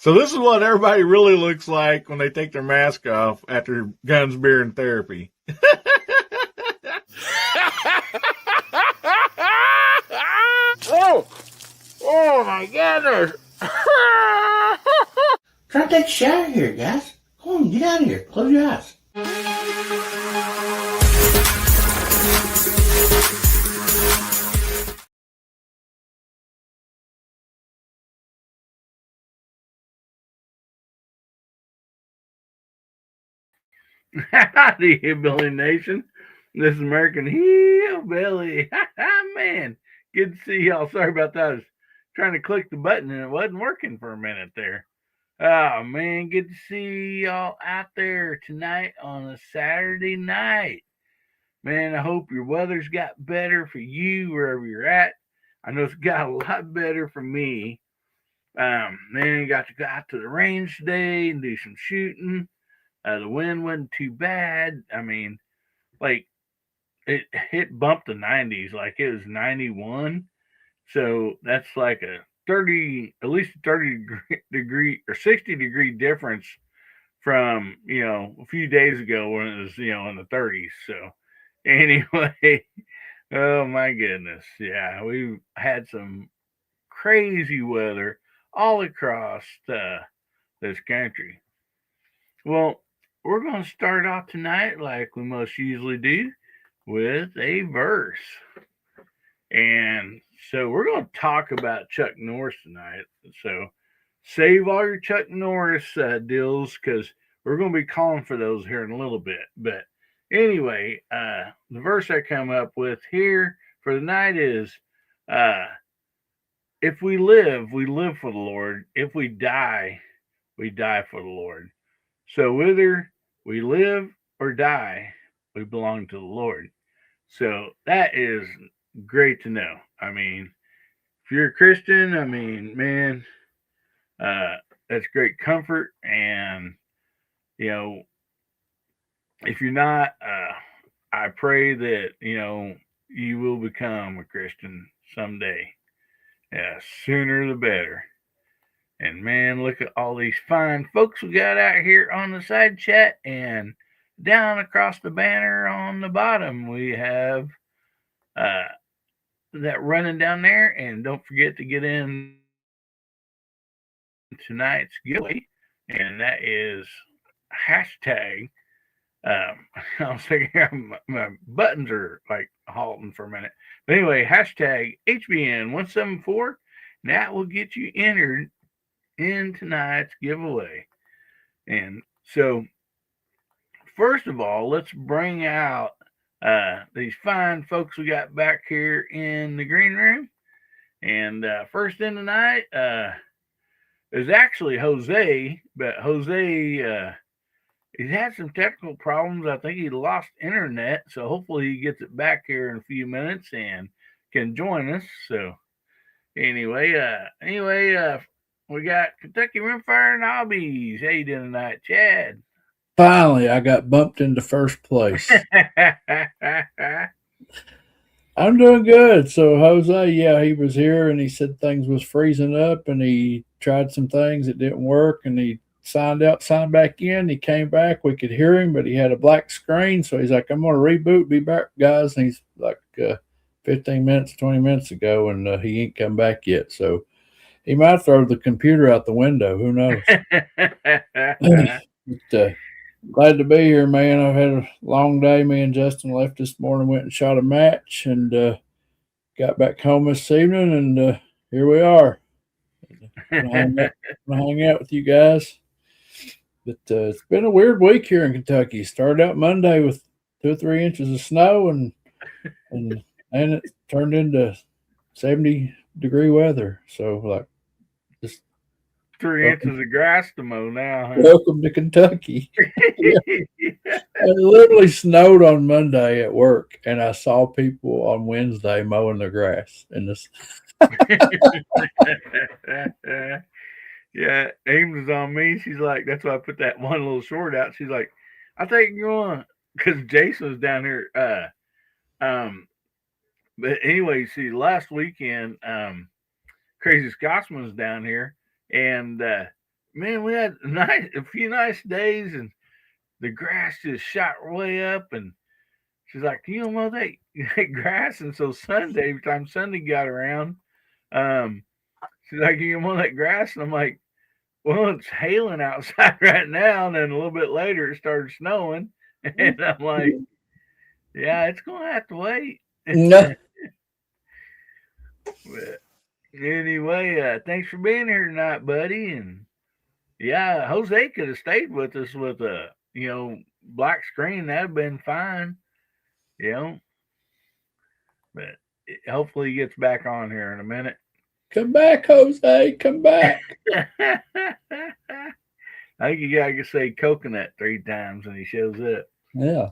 So this is what everybody really looks like when they take their mask off after guns, beer, and therapy. Oh my goodness. Try to take a shower here, guys. Come on, get out of here. Close your eyes. Howdy, Hillbilly Nation. This is American Hillbilly. Man, good to see y'all. Sorry about that. I was trying to click the button and it wasn't working for a minute there. Oh, man, good to see y'all out there tonight on a Saturday night. Man, I hope your weather's got better for you wherever you're at. I know it's got a lot better for me. Man, got to go out to the range today and do some shooting. The wind wasn't too bad. I mean, like it bumped the 90s, like it was 91. So that's like a 30, at least a 30 degree or 60-degree difference from, a few days ago when it was, in the 30s. So anyway, oh my goodness. Yeah, we had some crazy weather all across this country. Well, we're going to start off tonight like we most usually do with a verse. And so we're going to talk about Chuck Norris tonight. So save all your Chuck Norris deals because we're going to be calling for those here in a little bit. But anyway, the verse I come up with here for the night is if we live for the Lord. If we die for the Lord. So whether we live or die, we belong to the Lord. So that is great to know. I mean, if you're a Christian, I mean, man, that's great comfort. And, if you're not, I pray that, you will become a Christian someday. Yeah, sooner the better. And man, look at all these fine folks we got out here on the side chat. And down across the banner on the bottom, we have that running down there. And don't forget to get in tonight's giveaway. And that is hashtag. I was thinking my buttons are like halting for a minute. But anyway, hashtag HBN174. That will get you entered in tonight's giveaway. And so, first of all, let's bring out these fine folks we got back here in the green room. And first in tonight is actually Jose, but Jose, he's had some technical problems. I think he lost internet, so hopefully he gets it back here in a few minutes and can join us. So anyway, we got Kentucky Rimfire and Hobbies. How you doing tonight, Chad? Finally, I got bumped into first place. I'm doing good. So Jose, yeah, he was here and he said things was freezing up and he tried some things that didn't work and he signed out, signed back in. He came back. We could hear him, but he had a black screen. So he's like, I'm going to reboot, be back, guys. And he's like 15 minutes, 20 minutes ago, and he ain't come back yet. So he might throw the computer out the window. Who knows? But, glad to be here, man. I've had a long day. Me and Justin left this morning, went and shot a match, and got back home this evening, and here we are. I'm gonna hang out with you guys. But it's been a weird week here in Kentucky. Started out Monday with 2 or 3 inches of snow, and it turned into 70-degree weather. So, like, just 3 inches of grass to mow now. Huh? Welcome to Kentucky. It literally snowed on Monday at work, and I saw people on Wednesday mowing their grass. And this, yeah, Ames is on me. She's like, that's why I put that one little short out. She's like, I think you're going because Jason was down here. But anyway, see, last weekend, Crazy Scotsman was down here, and man, we had a few nice days, and the grass just shot way up. And she's like, "You don't mow that grass." And so Sunday, every time Sunday got around, um, she's like, "You mow that grass?" And I'm like, "Well, it's hailing outside right now." And then a little bit later, it started snowing, and I'm like, "Yeah, it's gonna have to wait." No. But anyway, thanks for being here tonight, buddy. And yeah, Jose could have stayed with us with a black screen. That'd have been fine, you know. But hopefully he gets back on here in a minute. Come back, Jose. Come back. I think you gotta say coconut 3 times when he shows up. Yeah.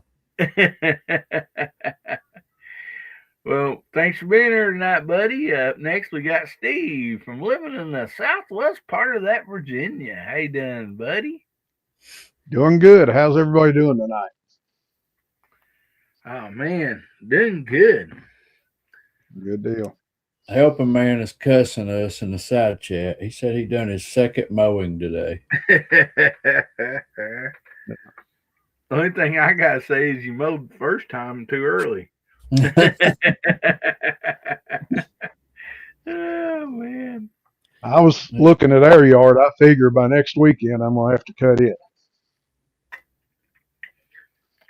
Well, thanks for being here tonight, buddy. Up next, we got Steve from living in the southwest part of that Virginia. How you doing, buddy? Doing good. How's everybody doing tonight? Oh man, doing good. Good deal. Helping man is cussing us in the side chat. He said he done his second mowing today. The only thing I gotta say is you mowed the first time too early. Oh man. I was looking at our yard. I figure by next weekend I'm gonna have to cut it.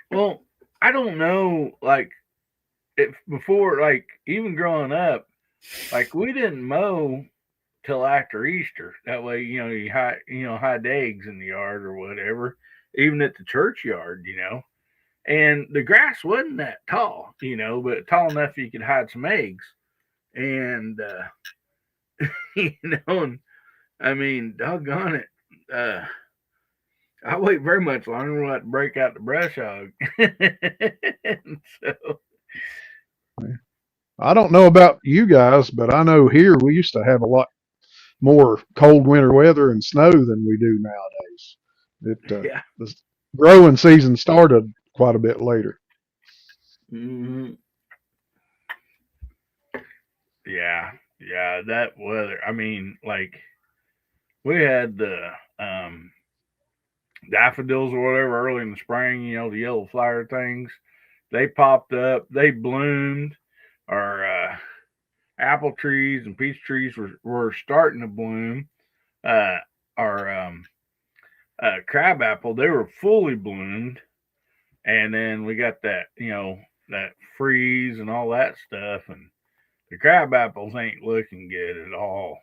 Well, I don't know, like if before, like even growing up, like we didn't mow till after Easter. That way, you hide eggs in the yard or whatever, even at the churchyard. And the grass wasn't that tall, but tall enough you could hide some eggs. And and I mean, doggone it. I wait very much longer to let it break out the brush hog. So I don't know about you guys, but I know here we used to have a lot more cold winter weather and snow than we do nowadays. yeah. The growing season started quite a bit later. Mm-hmm. Yeah, that weather. I mean, like we had the daffodils or whatever early in the spring. The yellow flower things. They popped up. They bloomed. Our apple trees and peach trees were starting to bloom. Our crab apple, they were fully bloomed. And then we got that, that freeze and all that stuff. And the crab apples ain't looking good at all.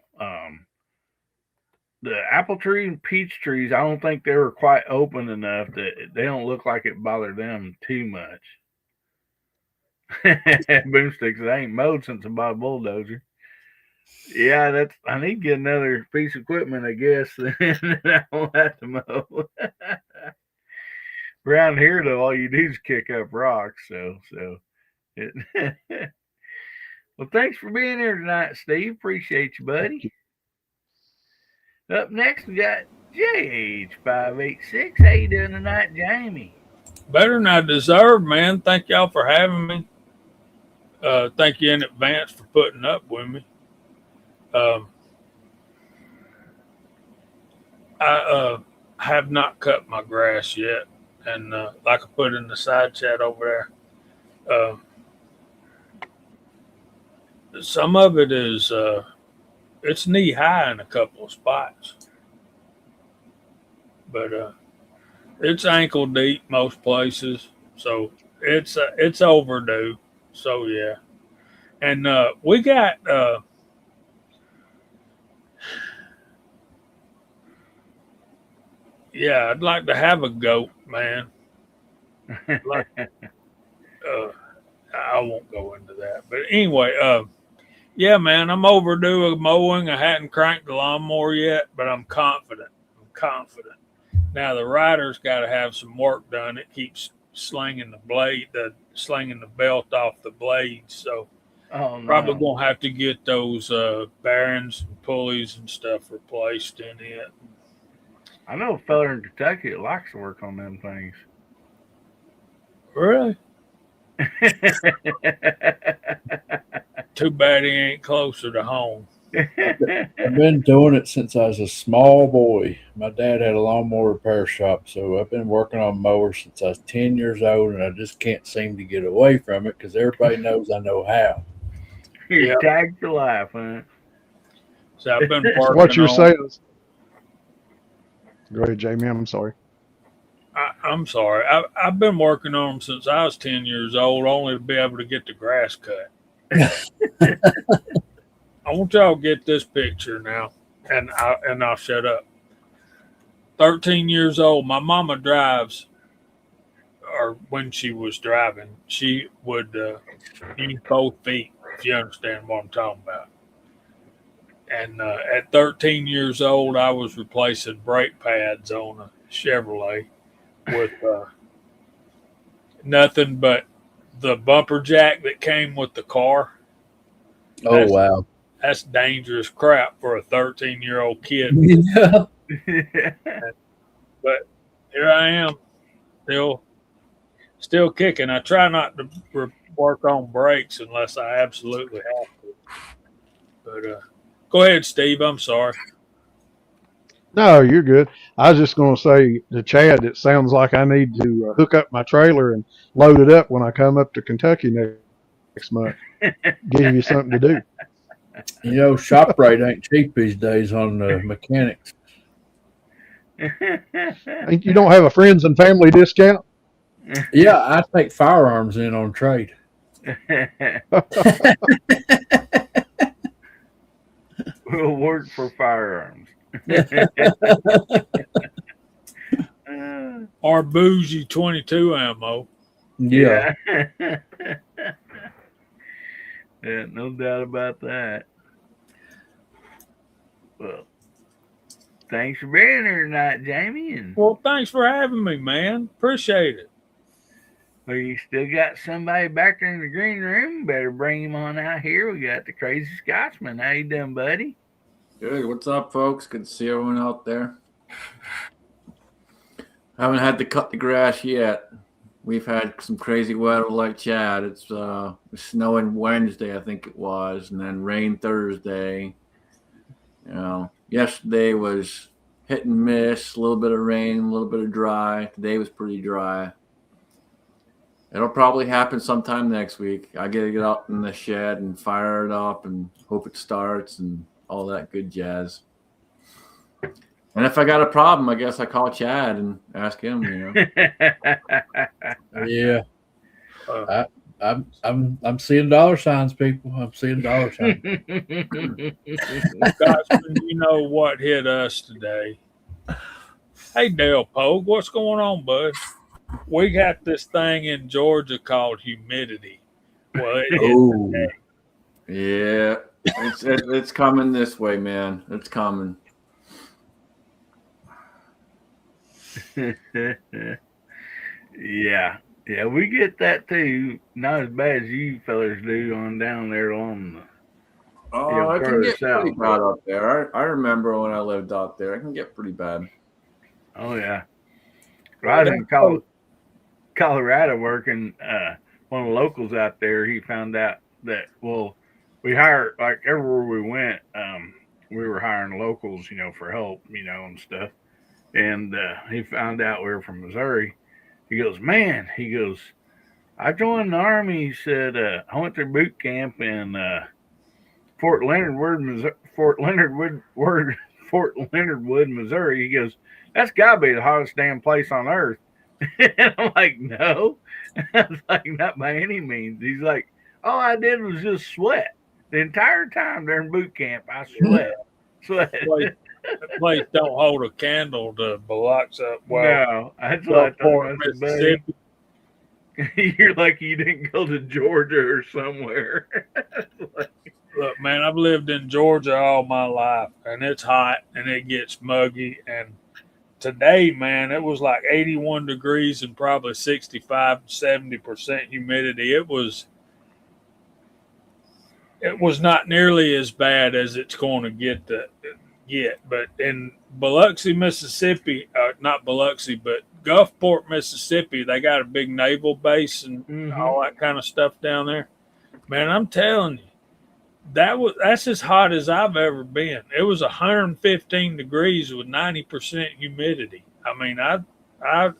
The apple tree and peach trees, I don't think they were quite open enough that they don't look like it bothered them too much. Boomsticks, it ain't mowed since I bought a bulldozer. Yeah, I need to get another piece of equipment, I guess. Then I won't have to mow. Around here, though, all you do is kick up rocks. So it. Well, thanks for being here tonight, Steve. Appreciate you, buddy. Up next, we got JH586. How you doing tonight, Jamie? Better than I deserve, man. Thank y'all for having me. Thank you in advance for putting up with me. I have not cut my grass yet. And like I put in the side chat over there, some of it is it's knee high in a couple of spots, but it's ankle deep most places, so it's overdue. So yeah, and we got yeah, I'd like to have a goat, man. Like, I won't go into that, but anyway, yeah, man, I'm overdue a mowing. I hadn't cranked the lawnmower yet, but I'm confident. Now the rider's got to have some work done. It keeps slinging the belt off the blades. So probably gonna have to get those bearings and pulleys and stuff replaced in it. I know a fella in Kentucky that likes to work on them things. Really? Too bad he ain't closer to home. I've been doing it since I was a small boy. My dad had a lawnmower repair shop, so I've been working on mowers since I was 10 years old, and I just can't seem to get away from it because everybody knows I know how. You're Yep. tagged for life, huh? So I've been So working what you're on. saying is, go ahead, Jamie. I'm sorry. I'm sorry. I've been working on them since I was 10 years old, only to be able to get the grass cut. I want y'all to get this picture now, and I'll shut up. 13 years old. My mama drives, or when she was driving, she would use both feet, if you understand what I'm talking about. And at 13 years old, I was replacing brake pads on a Chevrolet with nothing but the bumper jack that came with the car. Oh, wow. That's dangerous crap for a 13-year-old kid. Yeah. But here I am, still kicking. I try not to work on brakes unless I absolutely have to. But go ahead, Steve. I'm sorry. No, you're good. I was just going to say to Chad, it sounds like I need to hook up my trailer and load it up when I come up to Kentucky next month. Give you something to do. You know, ShopRite ain't cheap these days on mechanics. You don't have a friends and family discount? Yeah, I take firearms in on trade. We'll work for firearms. Or bougie 22 ammo. Yeah. Yeah, no doubt about that. Well, thanks for being here tonight, Jamie. And Well, thanks for having me, man. Appreciate it. we still got somebody back there in the green room. Better bring him on out here. We got the Crazy Scotsman. How you doing, buddy? Good. What's up, folks? Good to see everyone out there. I haven't had to cut the grass yet. We've had some crazy weather like Chad. It's snowing Wednesday, I think it was, and then rain Thursday. You know, yesterday was hit and miss, a little bit of rain, a little bit of dry. Today was pretty dry. It'll probably happen sometime next week. I got to get out in the shed and fire it up and hope it starts and all that good jazz. And if I got a problem, I guess I call Chad and ask him, you know. Yeah. I'm seeing dollar signs, people. I'm seeing dollar signs. Scotsman, you know what hit us today? Hey, Dale Pogue, what's going on, bud? We got this thing in Georgia called humidity. Well, it hit today. Yeah, it's coming this way, man. It's coming. Yeah, we get that too. Not as bad as you fellas do on down there on the. Oh, it can further get pretty south. bad up there. I remember when I lived out there. It can get pretty bad. Oh yeah. I was in Colorado working. One of the locals out there, he found out that we hired, like everywhere we went. We were hiring locals, for help, and stuff. And he found out we were from Missouri. He goes, man, I joined the Army. He said, I went through boot camp in Fort Leonard Wood, Missouri. He goes, that's got to be the hottest damn place on earth. And I'm like, no. I was like, not by any means. He's like, all I did was just sweat. The entire time during boot camp, I sweat. That place don't hold a candle to Biloxi. No, that's what I thought. Mississippi. You're lucky you didn't go to Georgia or somewhere. Look, man, I've lived in Georgia all my life, and it's hot, and it gets muggy. And today, man, it was like 81 degrees and probably 65, 70% humidity. It was not nearly as bad as it's going to get. But in Biloxi, Mississippi, not Biloxi, but Gulfport, Mississippi, they got a big naval base and all that kind of stuff down there. Man, I'm telling you, that's as hot as I've ever been. It was 115 degrees with 90% humidity. I mean, I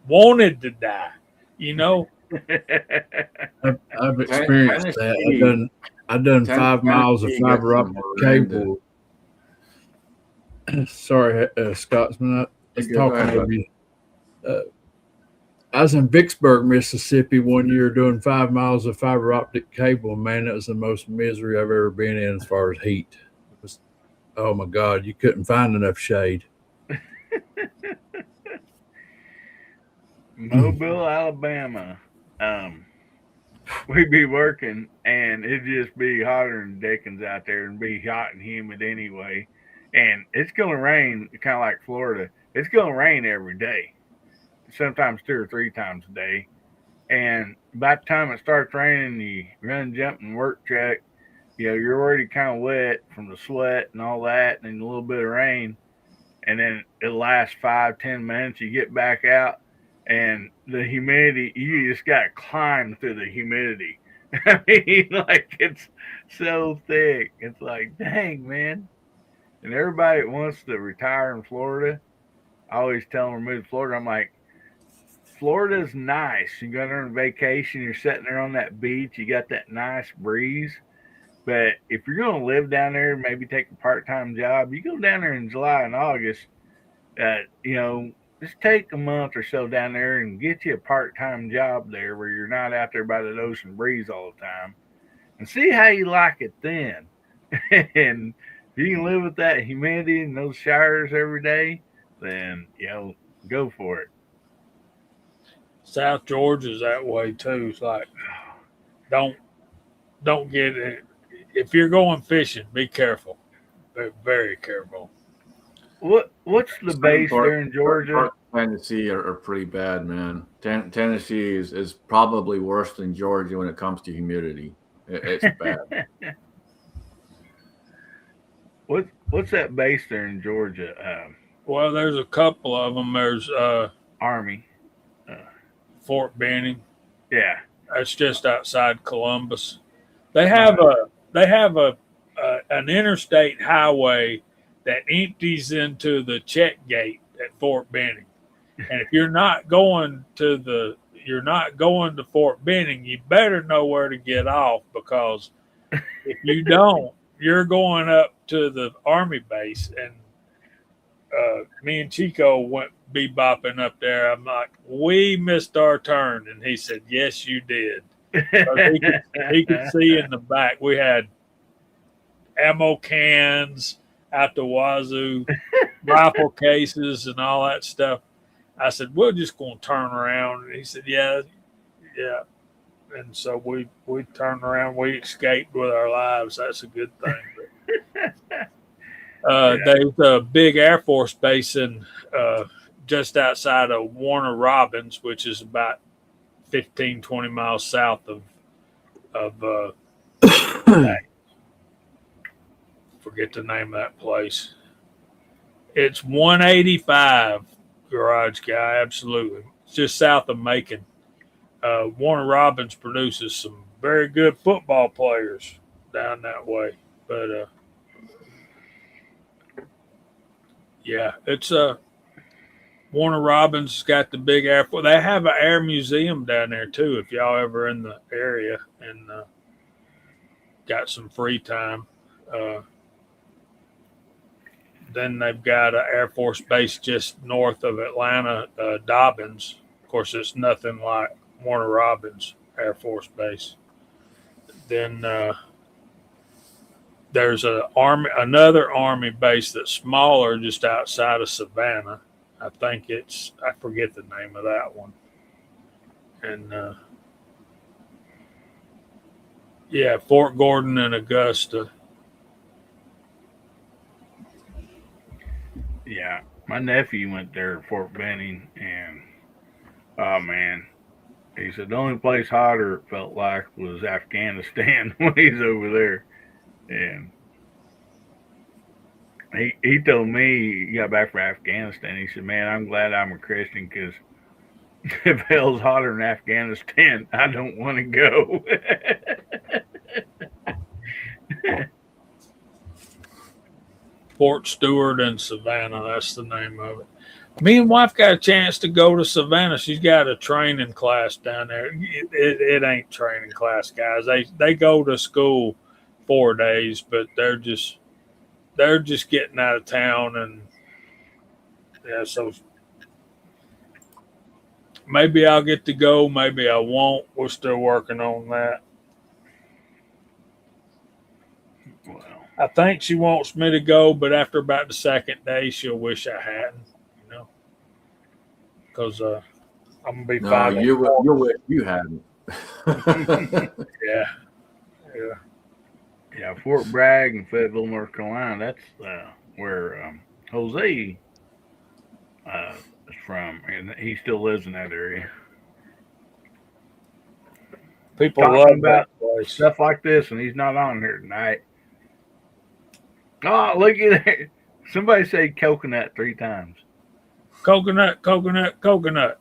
wanted to die, you know. I've experienced that. I've done 5 miles of Tennessee gets fiber some optic horrendous. cable. Sorry, Scotsman, I was Go talking ahead, over you. I was in Vicksburg, Mississippi one year doing 5 miles of fiber optic cable. Man, that was the most misery I've ever been in as far as heat. It was, oh my God, you couldn't find enough shade. Mobile, Alabama. We'd be working and it'd just be hotter than Dickens out there and be hot and humid anyway. And it's gonna rain, kind of like Florida. It's gonna rain every day, sometimes 2 or 3 times a day. And by the time it starts raining, you run, jump, and work truck. You're already kind of wet from the sweat and all that, and then a little bit of rain, and then it lasts 5, 10 minutes. You get back out, and the humidity, you just got to climb through the humidity. I mean, like, it's so thick. It's like, dang, man. And everybody that wants to retire in Florida, I always tell them to move to Florida. I'm like, Florida's nice. You go there on vacation, you're sitting there on that beach, you got that nice breeze. But if you're going to live down there, maybe take a part-time job, you go down there in July and August, just take a month or so down there and get you a part-time job there where you're not out there by the ocean breeze all the time, and see how you like it then. And if you can live with that humidity and those showers every day, then, go for it. South Georgia's that way too. It's like, don't get it. If you're going fishing, be careful. Be very careful. What's the base there in Georgia? Tennessee are pretty bad, man. Tennessee is probably worse than Georgia when it comes to humidity. It's bad. What's that base there in Georgia? Well, there's a couple of them. There's Army. Fort Benning. Yeah, that's just outside Columbus. They have an interstate highway that empties into the check gate at Fort Benning. And if you're not going to Fort Benning, you better know where to get off, because if you don't, you're going up to the Army base. And me and Chico went bebopping up there. I'm like, we missed our turn. And he said, yes, you did. He could see in the back. We had ammo cans out the wazoo, rifle cases, and all that stuff. I said, we're just going to turn around. And he said, yeah. And so we turned around. We escaped with our lives. That's a good thing. There's a big Air Force base in just outside of Warner Robins, which is about 15, 20 miles south of forget the name of that place. It's 185, Garage Guy, absolutely. It's just south of Macon. Warner Robins produces some very good football players down that way. But it's Warner Robins has got the big air. They have an air museum down there too. If y'all ever in the area and got some free time, then they've got an Air Force base just north of Atlanta, Dobbins. Of course, it's nothing like Warner Robins Air Force Base. Then there's another Army base that's smaller, just outside of Savannah. I forget the name of that one. And Fort Gordon and Augusta. Yeah, my nephew went there at Fort Benning, and oh man, he said the only place hotter it felt like was Afghanistan when he's over there. And he told me he got back from Afghanistan. He said, "Man, I'm glad I'm a Christian, because if hell's hotter than Afghanistan, I don't want to go." Port Stewart and Savannah. That's the name of it. Me and wife got a chance to go to Savannah. She's got a training class down there. It ain't training class, guys. They go to school 4 days, but they're just getting out of town, and yeah, so maybe I'll get to go, maybe I won't. We're still working on that. Well, I think she wants me to go, but after about the second day, she'll wish I hadn't, because I'm gonna be No, fine. you hadn't. Yeah. yeah, Fort Bragg and Fayetteville, North Carolina. That's where Jose is from, and he still lives in that area. People Talking love about that place. stuff like this, and he's not on here tonight. Oh, look at that! Somebody said coconut 3 times. Coconut, coconut, coconut.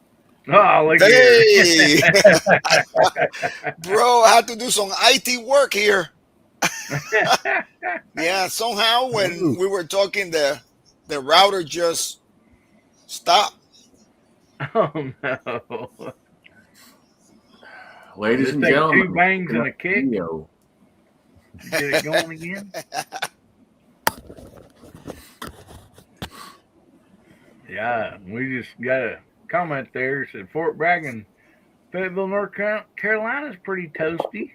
Oh, look Hey, at bro, I had to do some IT work here. here. Yeah, somehow when we were talking, the router just stopped. Oh no! Ladies It and takes gentlemen, 2 bangs and a kick. P.O. Get it going again. Yeah, we just got a comment there. It said Fort Bragg and Fayetteville, North Carolina is pretty toasty.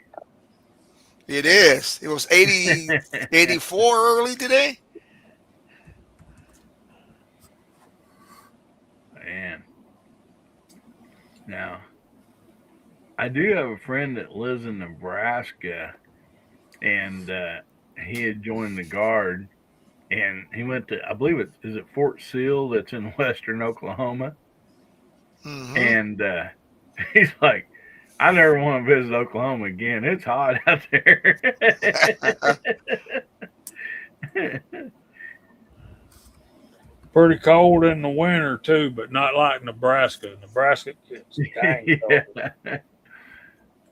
It is. It was 80, 84 early today. Man. Now, I do have a friend that lives in Nebraska, and he had joined the Guard, and he went to, I believe is it Fort Sill that's in western Oklahoma? Mhm. And he's like, I never want to visit Oklahoma again. It's hot out there. Pretty cold in the winter too, but not like Nebraska. Nebraska gets dang cold. Yeah.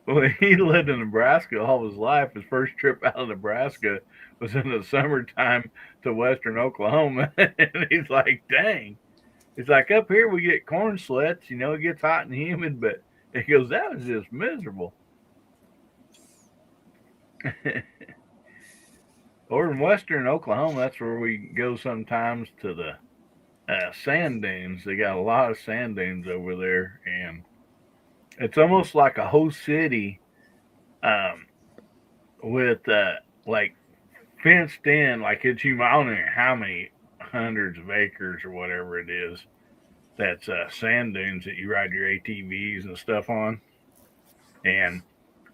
Well, he lived in Nebraska all his life. His first trip out of Nebraska was in the summertime to western Oklahoma. And he's like, dang. It's like up here we get corn sleds, it gets hot and humid, but he goes, that was just miserable. Or in western Oklahoma, that's where we go sometimes to the sand dunes. They got a lot of sand dunes over there, and it's almost like a whole city with like fenced in, like it's I don't know how many hundreds of acres or whatever it is. That's sand dunes that you ride your ATVs and stuff on.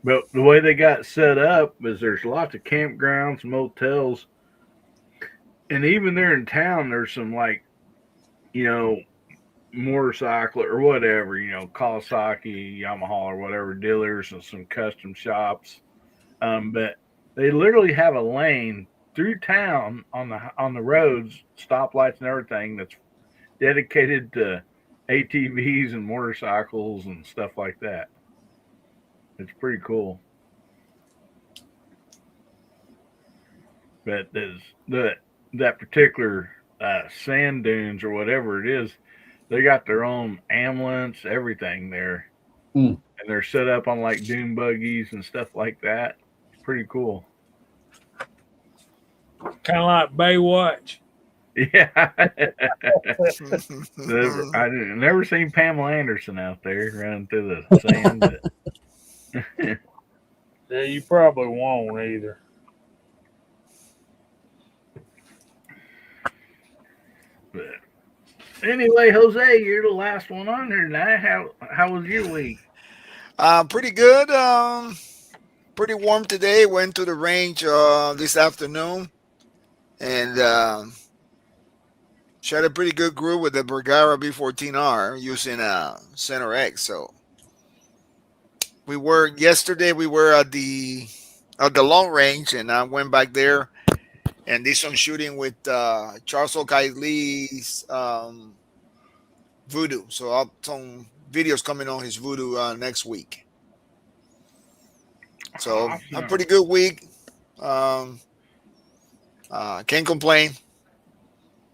But the way they got set up is there's lots of campgrounds, motels, and even there in town, there's some motorcycle or whatever, Kawasaki, Yamaha or whatever dealers and some custom shops. But they literally have a lane through town on the roads, stoplights and everything that's dedicated to ATVs and motorcycles and stuff like that. It's pretty cool. But that particular sand dunes or whatever it is, they got their own ambulance, everything there. And they're set up on like dune buggies and stuff like that. It's pretty cool. Kind of like Baywatch. Yeah. I never seen Pamela Anderson out there running through the sand. But Yeah, you probably won't either. But anyway, Jose, you're the last one on here tonight. How was your week? Pretty good. Pretty warm today. Went to the range this afternoon, and shot a pretty good group with the Bergara B14R using Center X. So yesterday we were at the long range, and I went back there and did some shooting with Charles O'Kiley's Voodoo. So I'll some videos coming on his Voodoo next week. So Awesome. a pretty good week. Can't complain.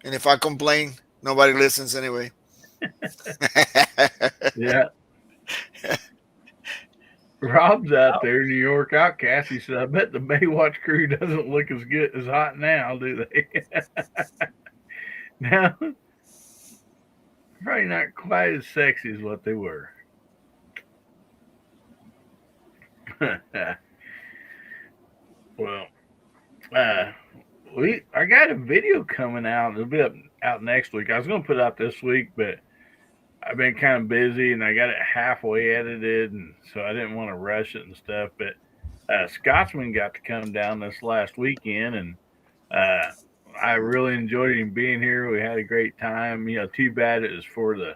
And if I complain, nobody listens anyway. Yeah. Rob's out there, New York Outcast. He said, I bet the Baywatch crew doesn't look as good as hot now, do they? No, probably not quite as sexy as what they were. Well, I got a video coming out. It'll be out next week. I was going to put it out this week, but I've been kind of busy and I got it halfway edited, and so I didn't want to rush it and stuff. But Scotsman got to come down this last weekend, and I really enjoyed him being here. We had a great time. Too bad it was for the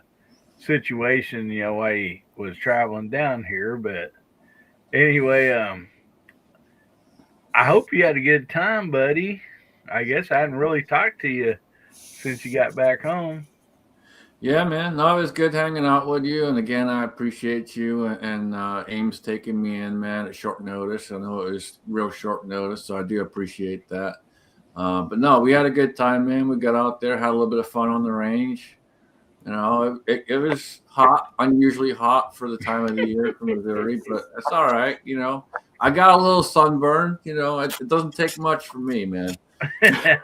situation, why he was traveling down here. But anyway, I hope you had a good time, buddy. I guess I hadn't really talked to you since you got back home. Yeah, man. No, it was good hanging out with you. And again, I appreciate you and Ames taking me in, man, at short notice. I know it was real short notice, so I do appreciate that. But no, we had a good time, man. We got out there, had a little bit of fun on the range. It was hot, unusually hot for the time of the year for Missouri, but it's all right. I got a little sunburn. It doesn't take much for me, man. Hey,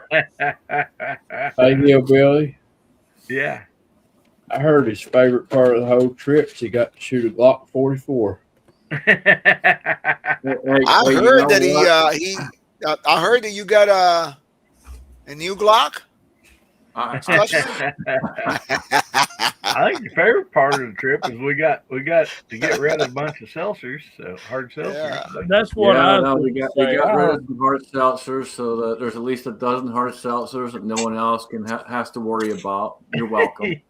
Hillbilly. Yeah. I heard his favorite part of the whole trip is he got to shoot a Glock 44. I heard that I heard that you got a new Glock. I think the favorite part of the trip is we got to get rid of a bunch of seltzers, so hard seltzers. Yeah. That's what we got rid of some hard seltzers, so that there's at least a dozen hard seltzers that no one else has to worry about. You're welcome.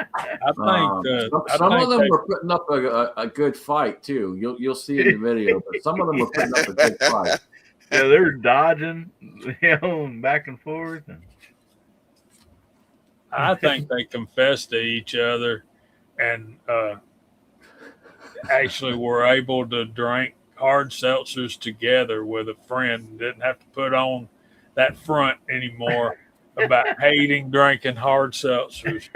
I think some of them were putting up a good fight too. You'll see in the video, but some of them were putting up a good fight. Yeah, they were dodging, and back and forth. I think they confessed to each other and actually were able to drink hard seltzers together with a friend. Didn't have to put on that front anymore about hating drinking hard seltzers.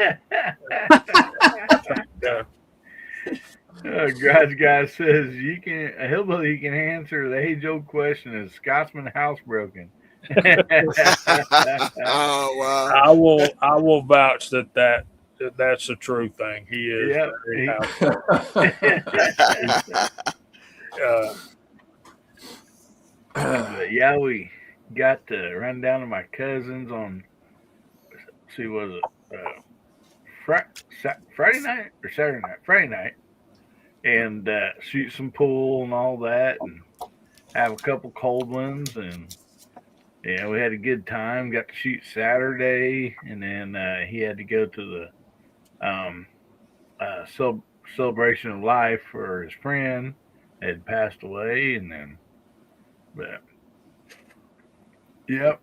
Garage guy says a hillbilly can answer the age-old question: is Scotsman housebroken? Oh wow! I will vouch that's a true thing. He is. Yeah, we got to run down to my cousin's on. Was it Friday night or Saturday night? Friday night, and shoot some pool and all that, and have a couple cold ones, and yeah, we had a good time. Got to shoot Saturday, and then he had to go to the celebration of life for his friend that had passed away, and then, but yep,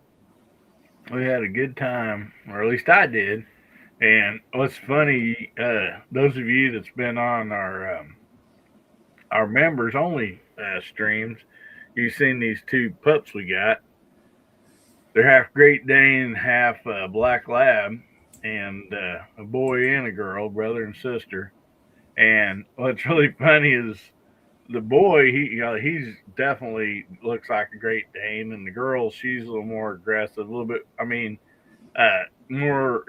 we had a good time, or at least I did. And what's funny, those of you that's been on our members only streams, you've seen these two pups we got. They're half Great Dane, half Black Lab, and a boy and a girl, brother and sister. And what's really funny is the boy, he's definitely looks like a Great Dane, and the girl, she's a little more aggressive, a little bit. I mean,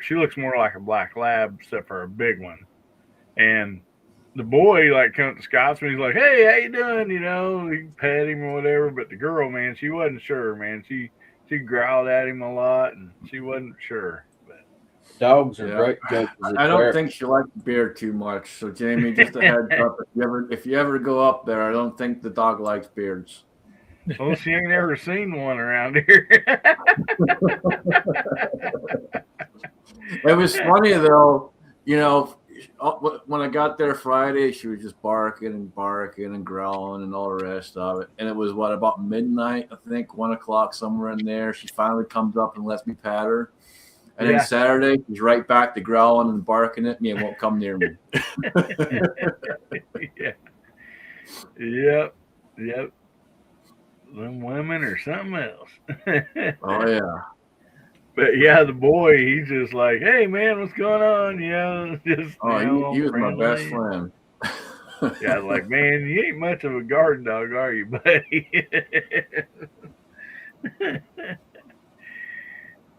she looks more like a Black Lab, except for a big one. And the boy, comes to Scotsman, he's like, "Hey, how you doing?" He pet him or whatever. But the girl, man, she wasn't sure, man. She growled at him a lot, and she wasn't sure. But dogs are great jokers. I don't think she likes beard too much. So Jamie, just a heads up: if you ever go up there, I don't think the dog likes beards. Well, she ain't ever seen one around here. It was funny though, when I got there Friday, she was just barking and growling and all the rest of it. And it was about midnight, I think, 1 o'clock, somewhere in there. She finally comes up and lets me pat her. And then Saturday, she's right back to growling and barking at me and won't come near me. Yep. Them women or something else. Oh yeah. But yeah, the boy, he's just like, hey man, what's going on? Just Oh, he all was my best friendly. friend. Yeah, like, man, you ain't much of a guard dog, are you, buddy?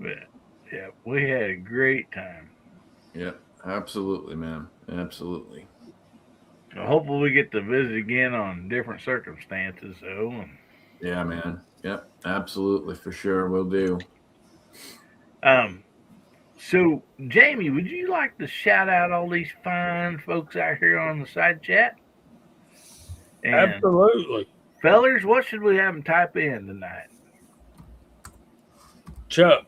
But yeah, we had a great time. Yeah, absolutely, man. Absolutely. So hopefully we get to visit again on different circumstances, though. Yeah, man. Yep, absolutely, for sure. We'll do. So Jamie, would you like to shout out all these fine folks out here on the side chat? And Absolutely. fellers, what should we have them type in tonight? Chuck.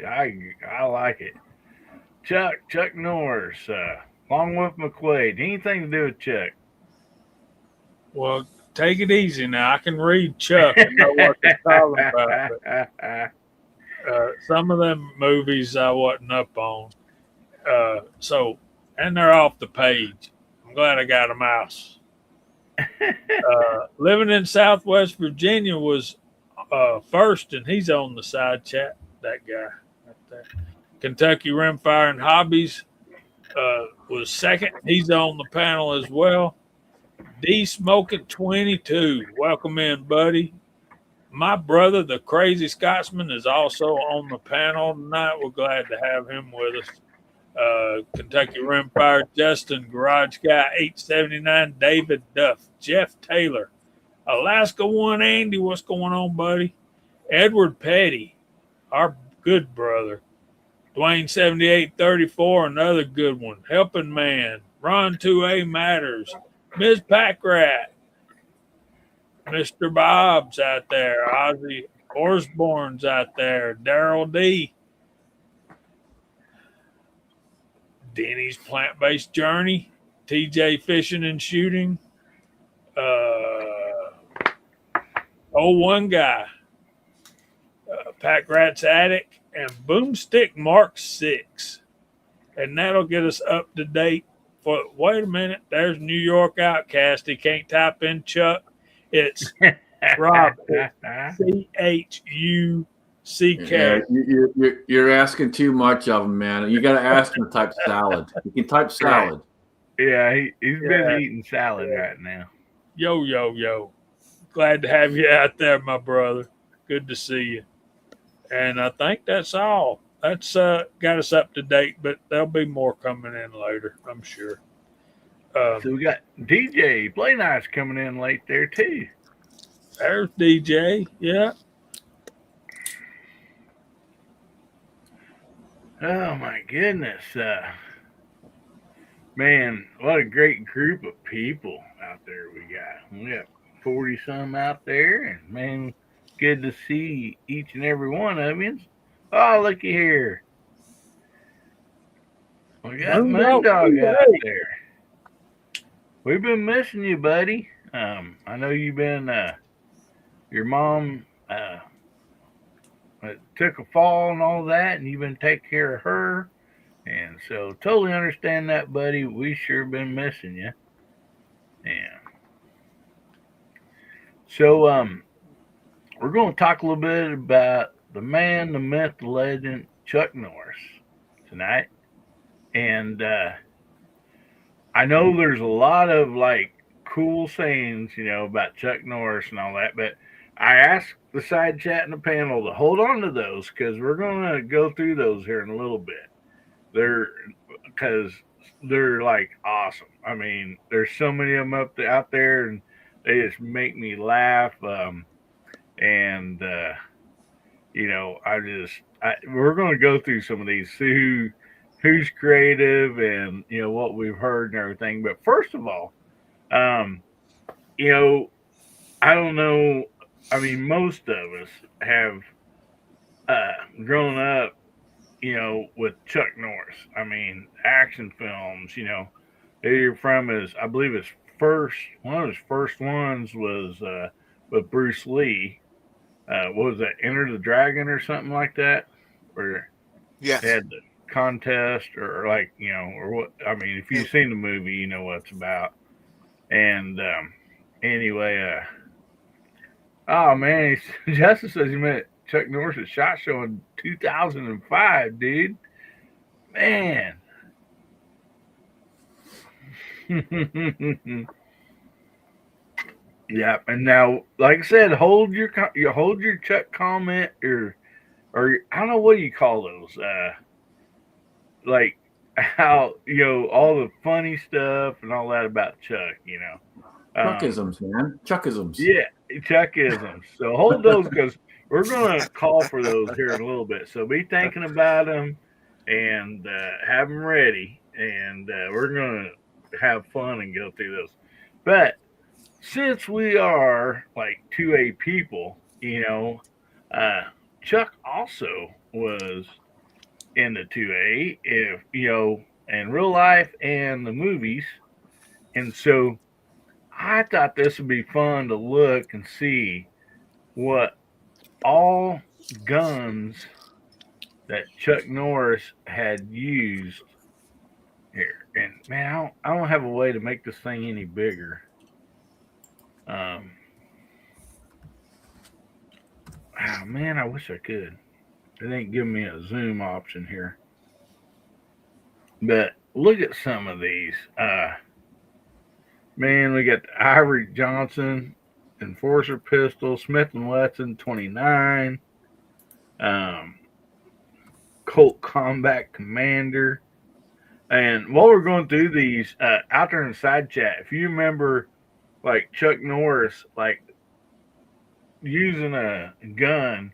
I like it. Chuck Norris, Long Wolf McQuaid. Anything to do with Chuck? Well, take it easy now. I can read Chuck and know what they're talking about. But, some of them movies I wasn't up on. And they're off the page. I'm glad I got them out. Living in Southwest Virginia was first, and he's on the side chat. That guy right there. Kentucky Rimfire and Hobbies was second. He's on the panel as well. D Smoking 22. Welcome in, buddy. My brother, the Crazy Scotsman, is also on the panel tonight. We're glad to have him with us. Kentucky Rimfire, Justin, Garage Guy 879, David Duff, Jeff Taylor, Alaska One, Andy, what's going on, buddy? Edward Petty, our good brother. Dwayne 7834, another good one. Helping Man, Ron 2A Matters, Ms. Packrat, Mr. Bob's out there, Ozzy Osborne's out there, Daryl D, Denny's Plant-Based Journey, TJ Fishing and Shooting, One Guy, Pack Rat's Attic, and Boomstick Mark 6. And that'll get us up to date. Wait a minute, there's New York Outcast. He can't type in Chuck. It's Rob. CHUCK. Yeah, you're asking too much of him, man. You got to ask him to type salad. You can type salad. Yeah, he's been eating salad right now. Yo. Glad to have you out there, my brother. Good to see you. And I think that's all. That's got us up to date, but there'll be more coming in later, I'm sure. So we got DJ Play Nice coming in late there too. There's DJ, yeah. Oh my goodness, man! What a great group of people out there we got. We got 40 some out there, and man, good to see each and every one of you. Oh, looky here. We got Moondog out there. We've been missing you, buddy. I know you've been, your mom took a fall and all that, and you've been taking care of her. And so totally understand that, buddy. We sure been missing you. Yeah. So, we're going to talk a little bit about the man, the myth, the legend, Chuck Norris tonight. And I know there's a lot of like cool sayings, about Chuck Norris and all that, but I asked the side chat and the panel to hold on to those because we're going to go through those here in a little bit. Because they're like awesome. I mean, there's so many of them out there, and they just make me laugh. We're going to go through some of these, see who's creative and, what we've heard and everything. But first of all, I don't know. I mean, most of us have grown up, with Chuck Norris. I mean, action films, they're from I believe one of his first ones was with Bruce Lee. What was that, Enter the Dragon or something like that? Where Yes. they had the contest or like, or what, I mean, if you've seen the movie, you know what it's about. And anyway, oh man, Justice says he met Chuck Norris' SHOT Show in 2005, dude. Man. Yeah, and now, like I said, hold your Chuck comment or I don't know, what do you call those? Like how all the funny stuff and all that about Chuck. Chuckisms, man. Chuckisms. Yeah, Chuckisms. So hold those because we're gonna call for those here in a little bit. So be thinking about them and have them ready, and we're gonna have fun and go through those. But since we are like 2A people, Chuck also was in the 2A, if in real life and the movies, and so I thought this would be fun to look and see what all guns that Chuck Norris had used here. And man, I don't have a way to make this thing any bigger. Oh man, I wish I could. It ain't giving me a zoom option here. But look at some of these. Man, we got the Ivory Johnson Enforcer pistol, Smith & Wesson 29, Colt Combat Commander. And while we're going through these, out there in the side chat, if you remember, like Chuck Norris, like using a gun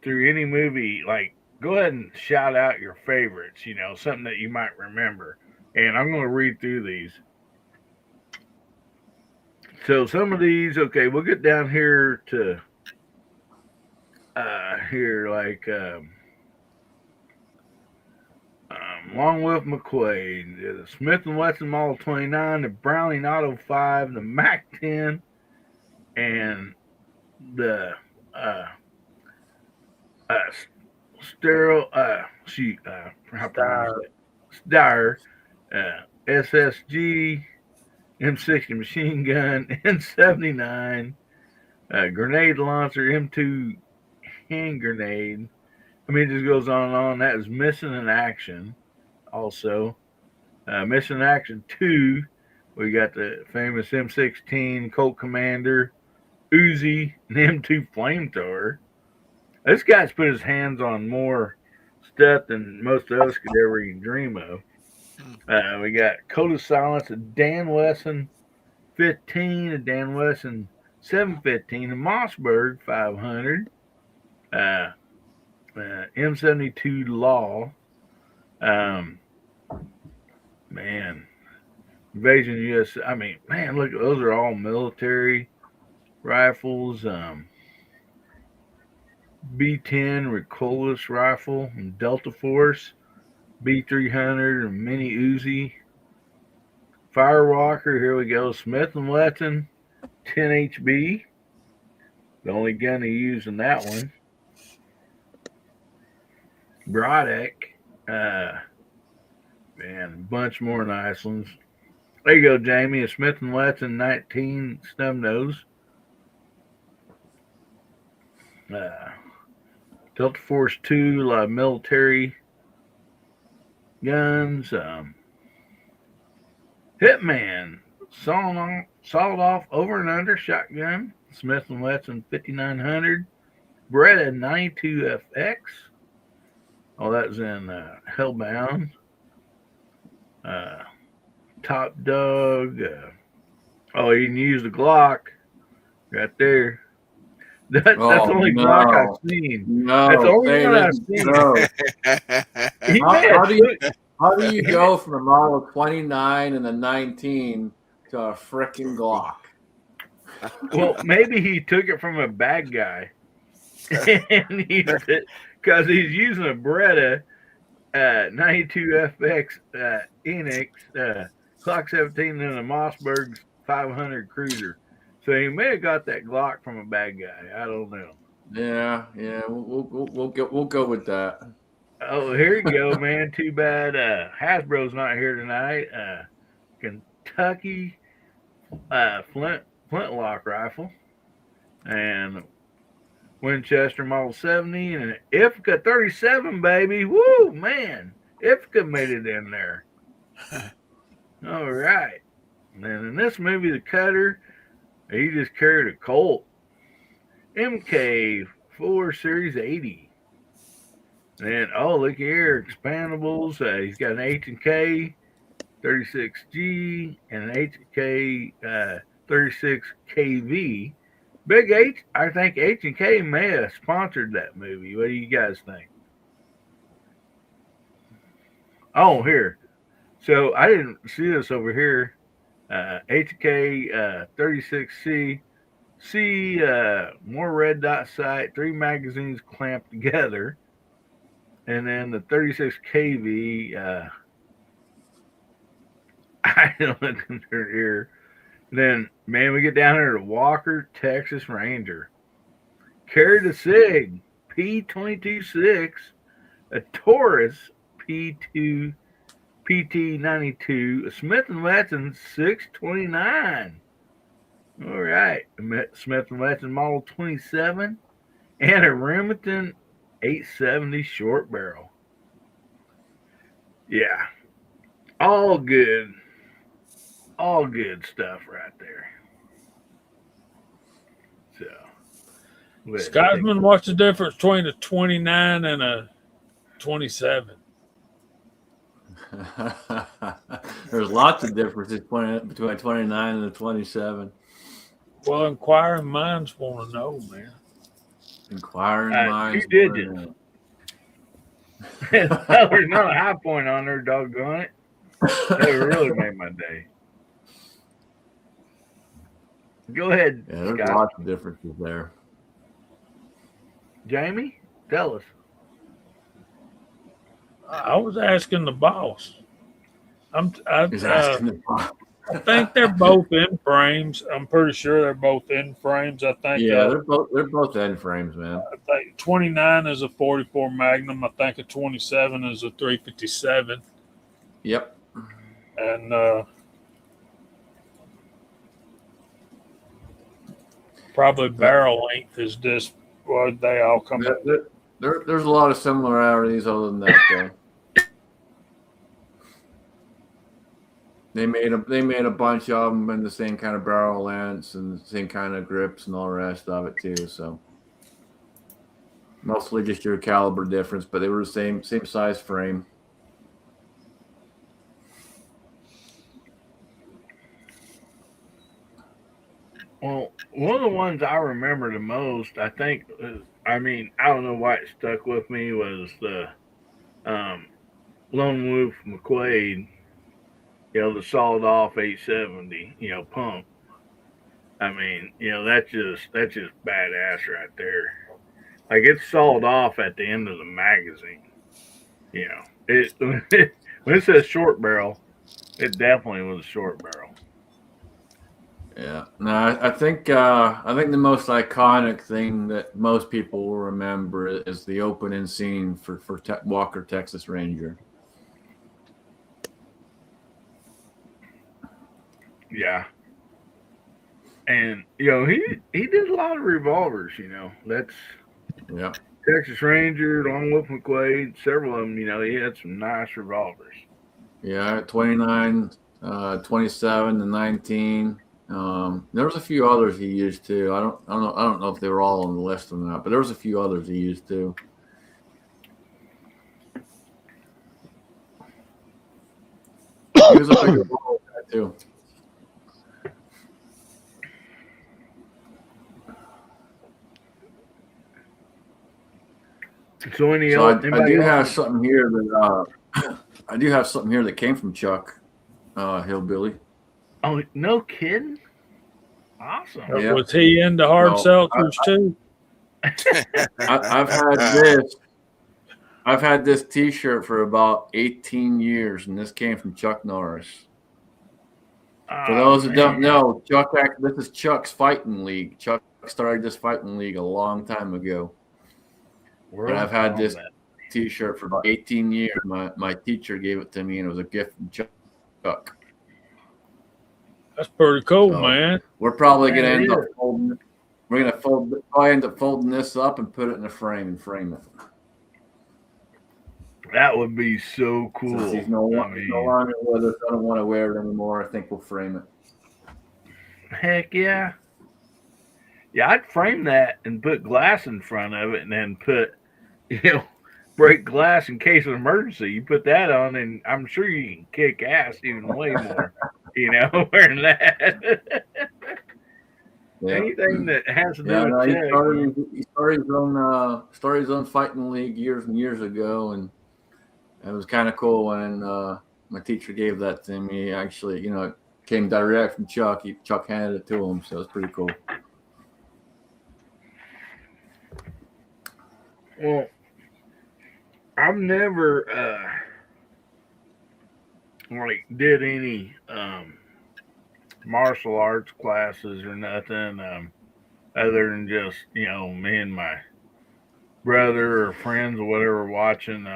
through any movie, like go ahead and shout out your favorites, something that you might remember. And I'm going to read through these. So some of these, okay, we'll get down here to Long Wolf McQuaid, the Smith & Wesson Model 29, the Browning Auto 5, the Mac 10, and the Steyr SSG, M60 machine gun, N79, grenade launcher, M2 hand grenade. I mean, it just goes on and on. That is missing in action. Also, missing in action 2, we got the famous M16 Colt Commander, Uzi, and M2 flamethrower. This guy's put his hands on more stuff than most of us could ever even dream of. We got Code of Silence, a Dan Wesson 15, a Dan Wesson 715, a Mossberg 500, M72 Law, man, Invasion US. I mean, man, look, those are all military rifles. B10 recoilless rifle and Delta Force, B300 and Mini Uzi, Firewalker. Here we go. Smith & Wesson 10 HB, the only gun he used in that one. Brodek, man, a bunch more nice ones. There you go, Jamie. A Smith & Wesson 19 snub nose. Delta Force 2, a lot of military guns. Hitman, sawed off over and under shotgun. Smith & Wesson 5900. Beretta 92FX. Oh, that was in Hellbound. Top Dog. You can use the Glock right there. That's the only Glock I've seen. No, that's the only one I've seen. No. How do you go from a model 29 and a 19 to a freaking Glock? Well, maybe he took it from a bad guy, and because he's using a Beretta 92FX Enix Glock 17 and a Mossberg 500 Cruiser. So he may have got that Glock from a bad guy. I don't know. Yeah, we'll go with that. Oh, here you go, man. Too bad Hasbro's not here tonight. Kentucky flintlock rifle, and Winchester Model 70, and an Ithaca 37, baby. Woo, man. Ithaca made it in there. All right. And then in this movie, The Cutter, he just carried a Colt MK4 Series 80. And then, oh, look here, expandables. He's got an H&K 36G and an H&K 36KV. Big H, I think H&K may have sponsored that movie. What do you guys think? Oh, here. So I didn't see this over here. H&K 36C. See more red dot sight, 3 magazines clamped together. And then the 36KV, I don't look under here. Then, man, we get down here to Walker, Texas Ranger. Carried a SIG, P226, a Taurus, PT92, a Smith & Wesson 629. All right, Smith & Wesson Model 27, and a Remington 870 short barrel. Yeah, all good stuff right there. So, Scotsman, what's the difference between a 29 and a 27? There's lots of differences between a 29 and a 27. Well, inquiring minds want to know, man. Inquiring minds. You did it. There's not a high point on there, doggone it. That really made my day. Go ahead, Yeah, there's Scott. lots of differences there. Jamie, tell us. I was asking the boss. He's asking the boss. I think they're both in frames. I'm pretty sure they're both in frames. I think. Yeah, they're both end frames, man. I think 29 is a 44 Magnum. I think a 27 is a 357. Yep. And probably barrel length is just what they all come. There's a lot of similarities other than that, though. They made a bunch of them in the same kind of barrel lengths and the same kind of grips and all the rest of it too. So mostly just your caliber difference, but they were the same size frame. Well, one of the ones I remember the most, I think, I don't know why it stuck with me, was the Lone Wolf McQuaid, the sawed off 870, pump. That's just badass right there. Like, it's sawed off at the end of the magazine. When it says short barrel, it definitely was a short barrel. Yeah. No, I think the most iconic thing that most people will remember is the opening scene for Walker, Texas Ranger. Yeah. And he did a lot of revolvers, That's Texas Ranger, Lone Wolf McQuaid, several of them, he had some nice revolvers. Yeah, 29, 27, and 19. There was a few others he used too. I don't know if they were all on the list or not, but there was a few others he used too. He was a big revolver guy too. So I do have something here that came from Chuck, Hillbilly. Oh, no kidding! Awesome. Yeah. Was he into hard seltzers too? I've had this T-shirt for about 18 years, and this came from Chuck Norris. For those who don't know, this is Chuck's fighting league. Chuck started this fighting league a long time ago. And I've had this T-shirt for about 18 years. My teacher gave it to me, and it was a gift from Chuck. That's pretty cool, man. We're probably gonna end up folding We're gonna probably end up folding this up and put it in a frame and frame it. That would be so cool. Since he's no longer with us, I don't want to wear it anymore. I think we'll frame it. Heck yeah. Yeah, I'd frame that and put glass in front of it and then put, break glass in case of emergency. You put that on and I'm sure you can kick ass even way more, wearing that. Yeah. Anything that has to do Yeah, with he started his own fighting league years and years ago, and it was kind of cool when my teacher gave that to me. Actually, it came direct from Chuck. Chuck handed it to him, so it's pretty cool. Well, I've never did any martial arts classes or nothing other than just me and my brother or friends or whatever watching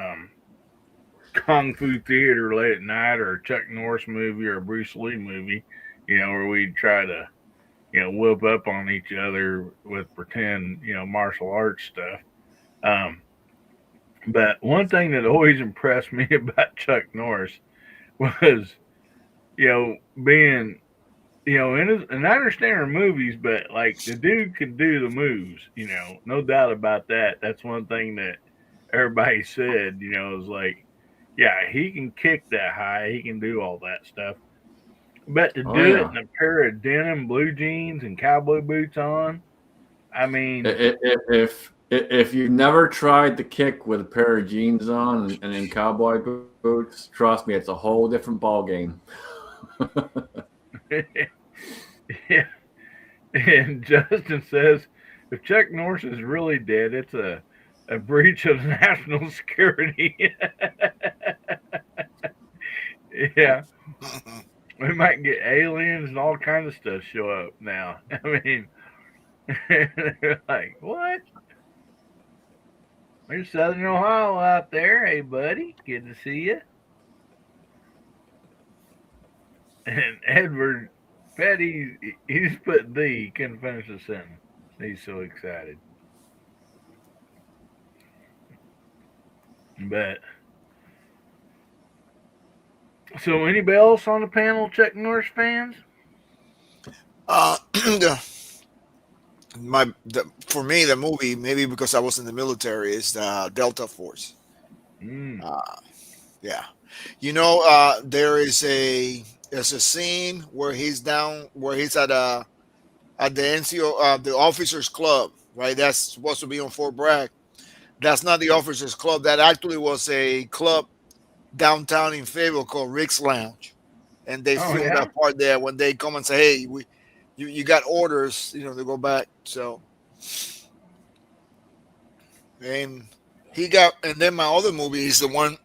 Kung Fu theater late at night or a Chuck Norris movie or a Bruce Lee movie, where we'd try to whoop up on each other with pretend martial arts stuff. But one thing that always impressed me about Chuck Norris was, being, and I understand her movies, but like the dude could do the moves, no doubt about that. That's one thing that everybody said, is like, yeah, he can kick that high, he can do all that stuff. But to do it in a pair of denim blue jeans and cowboy boots on, I mean, if you never tried to kick with a pair of jeans on and in cowboy boots, trust me, it's a whole different ball game. Yeah. And Justin says, if Chuck Norris is really dead, it's a breach of national security. Yeah. We might get aliens and all kinds of stuff show up now. I mean, they're like, what? There's Southern Ohio out there. Hey, buddy. Good to see you. And Edward Petty, he's put the, he couldn't finish the sentence. He's so excited. But, so anybody else on the panel Chuck Norris fans? For me, the movie, maybe because I was in the military, is the Delta Force. Yeah, there's a scene where he's at the NCO, the officers club, right? That's supposed to be on Fort Bragg. That's not the officers club. That actually was a club downtown in Fayetteville called Rick's Lounge, and they filmed that part there when they come and say, "Hey, you got orders, to go back." So, and then my other movie is the one.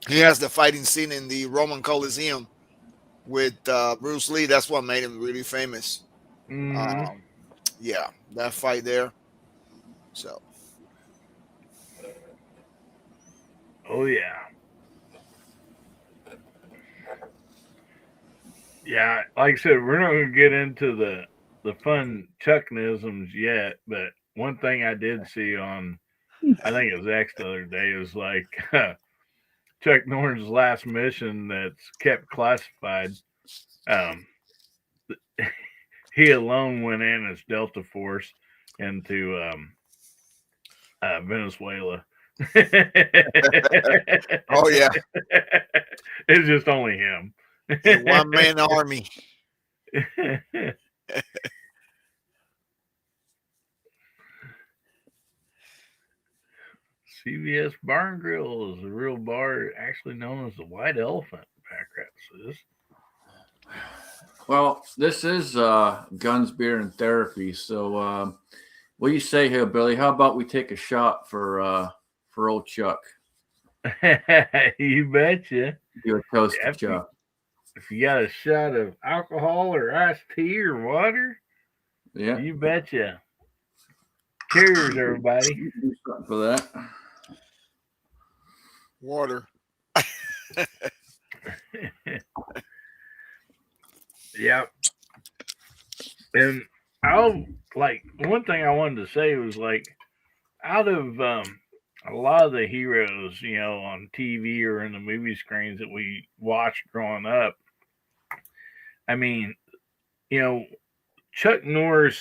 He has the fighting scene in the Roman Coliseum with Bruce Lee. That's what made him really famous. Mm-hmm. Yeah, that fight there. So. Oh yeah. Yeah, like I said, we're not going to get into the fun Chucknisms yet, but one thing I did see on, I think it was X the other day, is like Chuck Norris' last mission that's kept classified. He alone went in as Delta Force into Venezuela. Oh yeah, it's just only him. A one-man army. CVS Bar and Grill is a real bar, actually known as the White Elephant. Packrat says. Well, this is Guns, Beer, and Therapy. So, what do you say, Hillbilly? How about we take a shot for old Chuck? You betcha. Do a toast to Chuck. If you got a shot of alcohol or iced tea or water, yeah, you betcha. Cheers, everybody. Do something for that. Water. Yep. And one thing I wanted to say was like out of a lot of the heroes, on TV or in the movie screens that we watched growing up. I mean, you know, Chuck Norris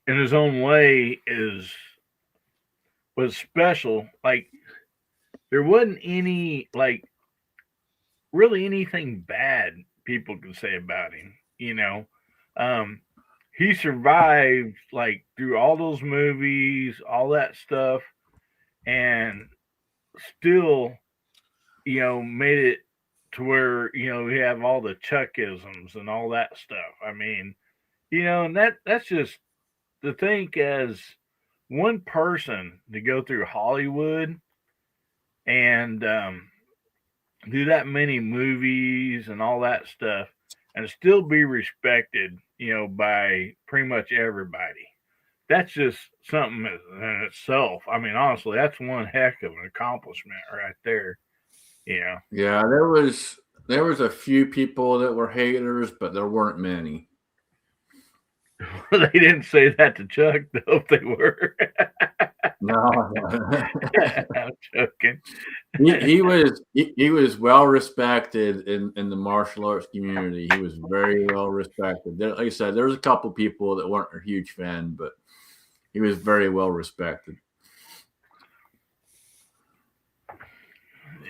in his own way was special. Like there wasn't any really anything bad people could say about him. Um, he survived like through all those movies, all that stuff, and still, made it to where we have all the Chuckisms and all that stuff. I mean, and that's just to think as one person to go through Hollywood and do that many movies and all that stuff and still be respected, by pretty much everybody. That's just something in itself. I mean, honestly, that's one heck of an accomplishment right there. Yeah, there was a few people that were haters, but there weren't many. They didn't say that to Chuck, though, if they were. No, I'm joking. he was well respected in the martial arts community. He was very well respected. Like I said, there was a couple people that weren't a huge fan, but he was very well respected.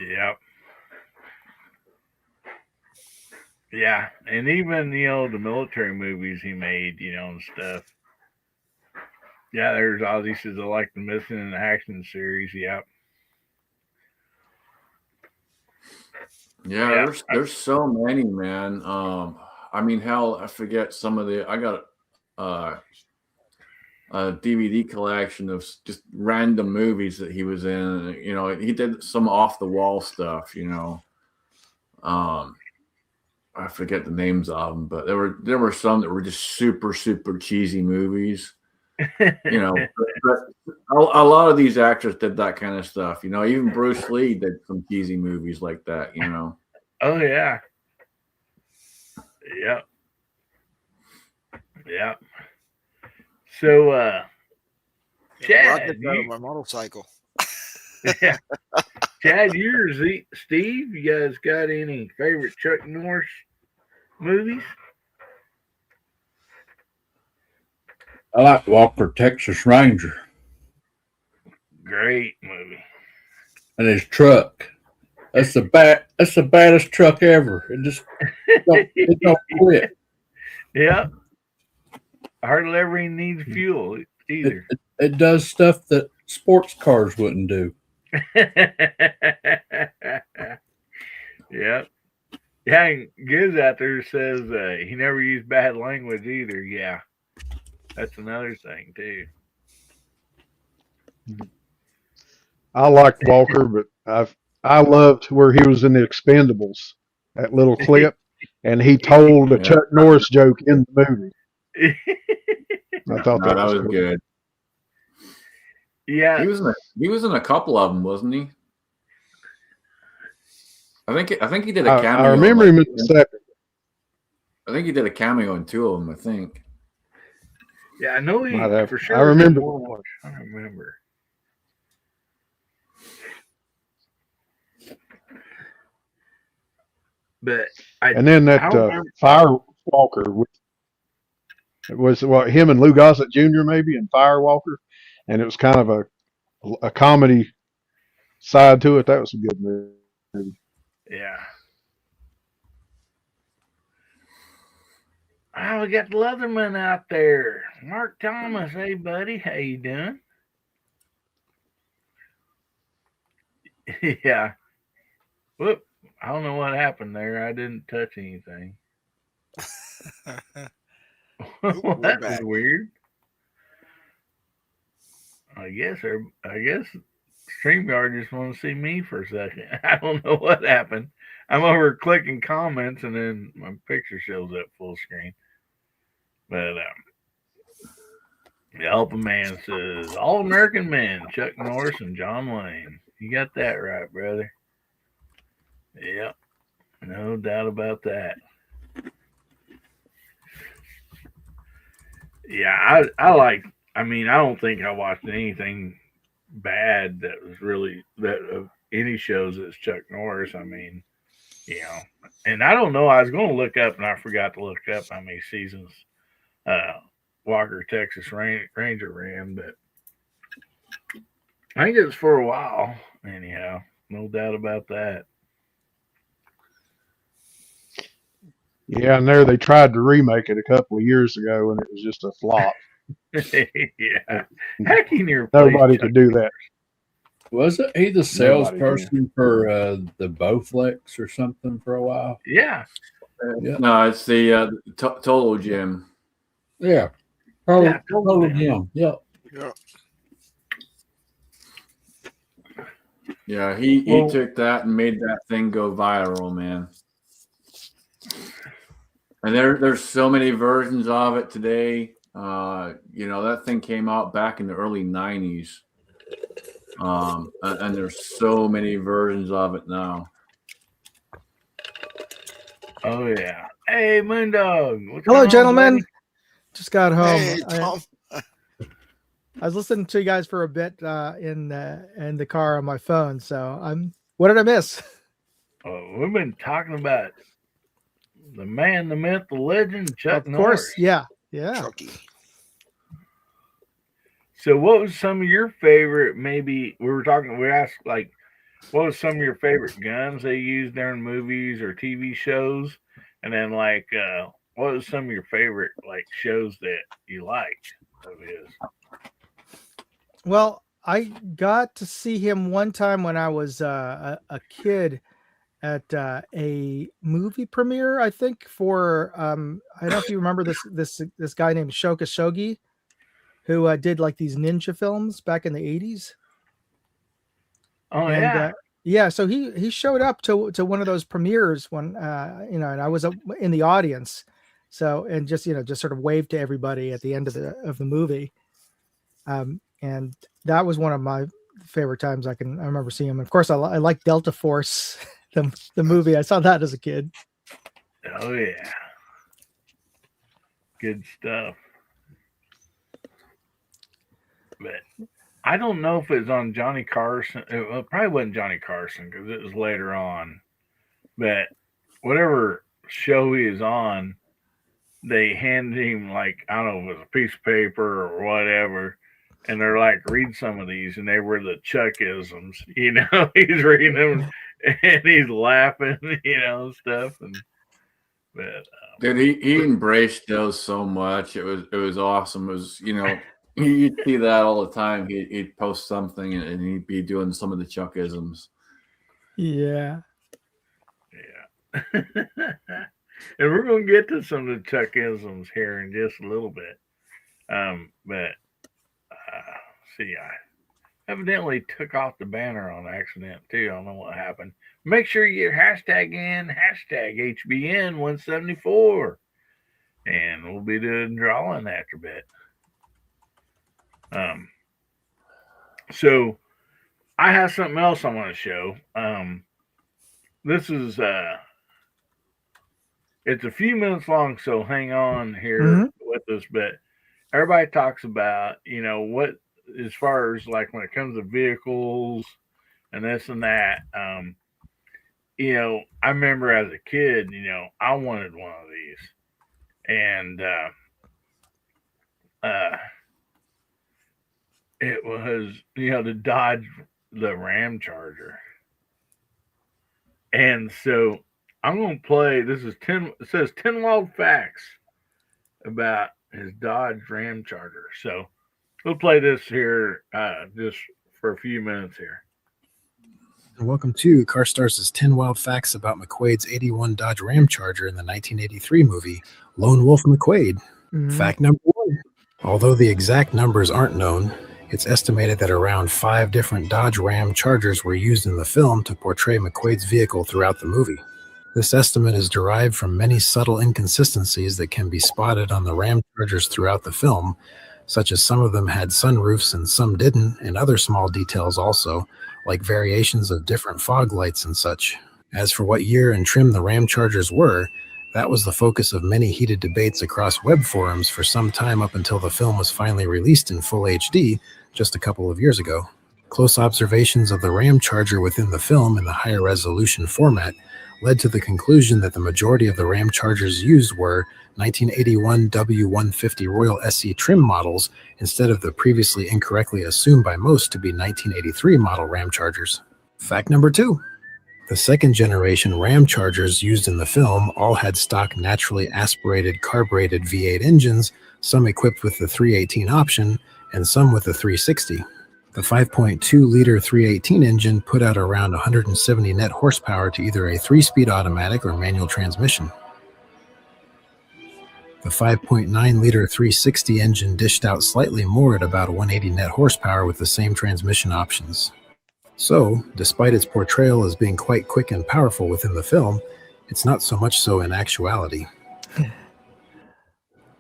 Yep. Yeah, and even the military movies he made, and stuff. Yeah, there's Ozzy says I like the missing in the action series. Yep. Yeah, there's so many, man. I mean, hell, I forget some of the. I got a DVD collection of just random movies that he was in. He did some off the wall stuff. I forget the names of them, but there were some that were just super super cheesy movies. But a lot of these actors did that kind of stuff. Even Bruce Lee did some cheesy movies like that. Oh yeah. Yep. Yep. So, Chad, my motorcycle. Yeah. Chad, you or Steve, you guys got any favorite Chuck Norris movies? I like Walker, Texas Ranger, Great movie. and his truck. That's the baddest truck ever. It don't quit. Yeah. Hardly ever even needs fuel either. It does stuff that sports cars wouldn't do. Yep. Yeah, and Giz out there says he never used bad language either. Yeah. That's another thing too. I liked Walker, but I loved where he was in the Expendables, that little clip, and he told a Chuck Norris joke in the movie. I thought that was cool. Good. Yeah, he was in a couple of them, wasn't he? I think he did a cameo. I remember him in the second. I think he did a cameo in two of them. I think. Yeah, I know he for sure. I remember. I remember. But and then that Firewalker, it was him and Lou Gossett Jr. maybe in Firewalker, and it was kind of a comedy side to it. That was a good movie. Yeah. Oh, we got the Leatherman out there. Mark Thomas, hey buddy, how you doing? Yeah. Whoop. I don't know what happened there. I didn't touch anything. Well, that was weird. I guess StreamYard just want to see me for a second. I don't know what happened. I'm over clicking comments and then my picture shows up full screen. But the Helping Man says All American Men, Chuck Norris and John Wayne. You got that right, brother. Yep. No doubt about that. Yeah, I like. I mean, I don't think I watched anything bad that was really that of any shows that's Chuck Norris. I mean, and I don't know. I was going to look up, and I forgot to look up how many seasons Walker Texas Ranger ran, but I think it was for a while. Anyhow, no doubt about that. Yeah, and there they tried to remake it a couple of years ago, and it was just a flop. Yeah, heck, in your Nobody could do that. Wasn't he the Nobody salesperson for the Bowflex or something for a while? Yeah. Yeah. No, it's the Total Gym. Yeah. Total Gym. Yeah. Yeah. Yeah, he took that and made that thing go viral, man. And there's so many versions of it today. That thing came out back in the early 90s. And there's so many versions of it now. Oh yeah. Hey, Moondog. Hello, gentlemen. Just got home. Hey, Tom. I was listening to you guys for a bit in the car on my phone. So what did I miss? Oh, we've been talking about the man, the myth, the legend, Chuck Norris. Of course, yeah. Chucky. So, what was some of your favorite? Maybe we asked like, what was some of your favorite guns they used during movies or TV shows, and then like, what was some of your favorite like shows that you liked of his? Well, I got to see him one time when I was a kid at a movie premiere, I think, for I don't know if you remember this guy named Shoka Shogi, who did like these ninja films back in the 80s. Oh, and, yeah. So he showed up to one of those premieres when and I was in the audience, so and just sort of waved to everybody at the end of the movie, and that was one of my favorite times I remember seeing him. Of course, I like Delta Force. The movie, I saw that as a kid. Oh yeah, good stuff. But I don't know if it was on Johnny Carson. It probably wasn't Johnny Carson because it was later on. But whatever show he is on, they handed him like, I don't know if it was a piece of paper or whatever, and they're like, read some of these, and they were the Chuckisms. He's reading them. And he's laughing, stuff, but dude, he embraced those so much. It was awesome. It was, you'd see that all the time. He'd post something and he'd be doing some of the Chuckisms. Yeah. And we're gonna get to some of the Chuckisms here in just a little bit. See, I evidently took off the banner on accident too. I don't know what happened. Make sure you get hashtag in, hashtag HBN174. And we'll be doing drawing after a bit. So I have something else I want to show. This is it's a few minutes long, so hang on here with us, but everybody talks about, what as far as like when it comes to vehicles and this and that, I remember as a kid, I wanted one of these, and it was, the Dodge, the Ram Charger, and so I'm going to play. This is 10. It says 10 wild facts about his Dodge Ram Charger. So we'll play this here just for a few minutes here. Welcome to Car Stars' 10 Wild Facts about McQuaid's 81 Dodge Ram Charger in the 1983 movie Lone Wolf McQuaid. Fact number 1. Although the exact numbers aren't known, it's estimated that around 5 different Dodge Ram Chargers were used in the film to portray McQuaid's vehicle throughout the movie. This estimate is derived from many subtle inconsistencies that can be spotted on the Ram Chargers throughout the film, such as some of them had sunroofs and some didn't, and other small details also, like variations of different fog lights and such. As for what year and trim the Ram Chargers were, That was the focus of many heated debates across web forums for some time up until the film was finally released in full HD just a couple of years ago. Close observations of the Ram Charger within the film in the higher resolution format led to the conclusion that the majority of the Ram Chargers used were 1981 W150 Royal SE trim models instead of the previously incorrectly assumed by most to be 1983 model Ram Chargers. Fact number 2. The second generation Ram Chargers used in the film all had stock naturally aspirated carbureted V8 engines, some equipped with the 318 option and some with the 360. The 5.2-liter 318 engine put out around 170 net horsepower to either a 3-speed automatic or manual transmission. The 5.9-liter 360 engine dished out slightly more at about 180 net horsepower with the same transmission options. So, despite its portrayal as being quite quick and powerful within the film, it's not so much so in actuality.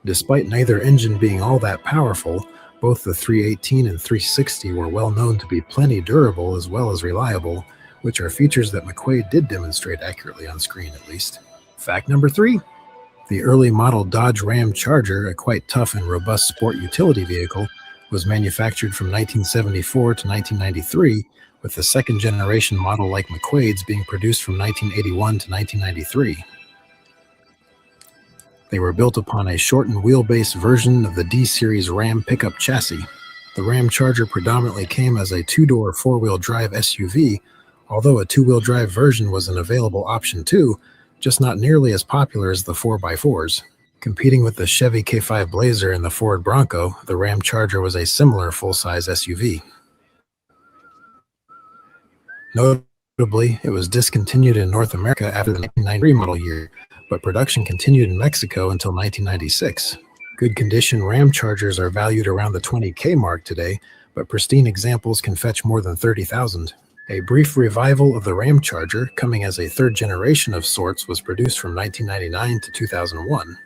Despite neither engine being all that powerful, both the 318 and 360 were well known to be plenty durable as well as reliable, which are features that McQuaid did demonstrate accurately on screen at least. Fact number 3. The early model Dodge Ram Charger, a quite tough and robust sport utility vehicle, was manufactured from 1974 to 1993, with the second generation model like McQuaid's being produced from 1981 to 1993. They were built upon a shortened wheelbase version of the D-Series Ram pickup chassis. The Ram Charger predominantly came as a two-door four-wheel drive SUV, although a two-wheel drive version was an available option too, just not nearly as popular as the 4x4s. Competing with the Chevy K5 Blazer and the Ford Bronco, the Ram Charger was a similar full-size SUV. Notably, it was discontinued in North America after the 1993 model year, but production continued in Mexico until 1996. Good condition Ram Chargers are valued around the $20,000 mark today, but pristine examples can fetch more than $30,000. A brief revival of the Ram Charger, coming as a third generation of sorts, was produced from 1999 to 2001.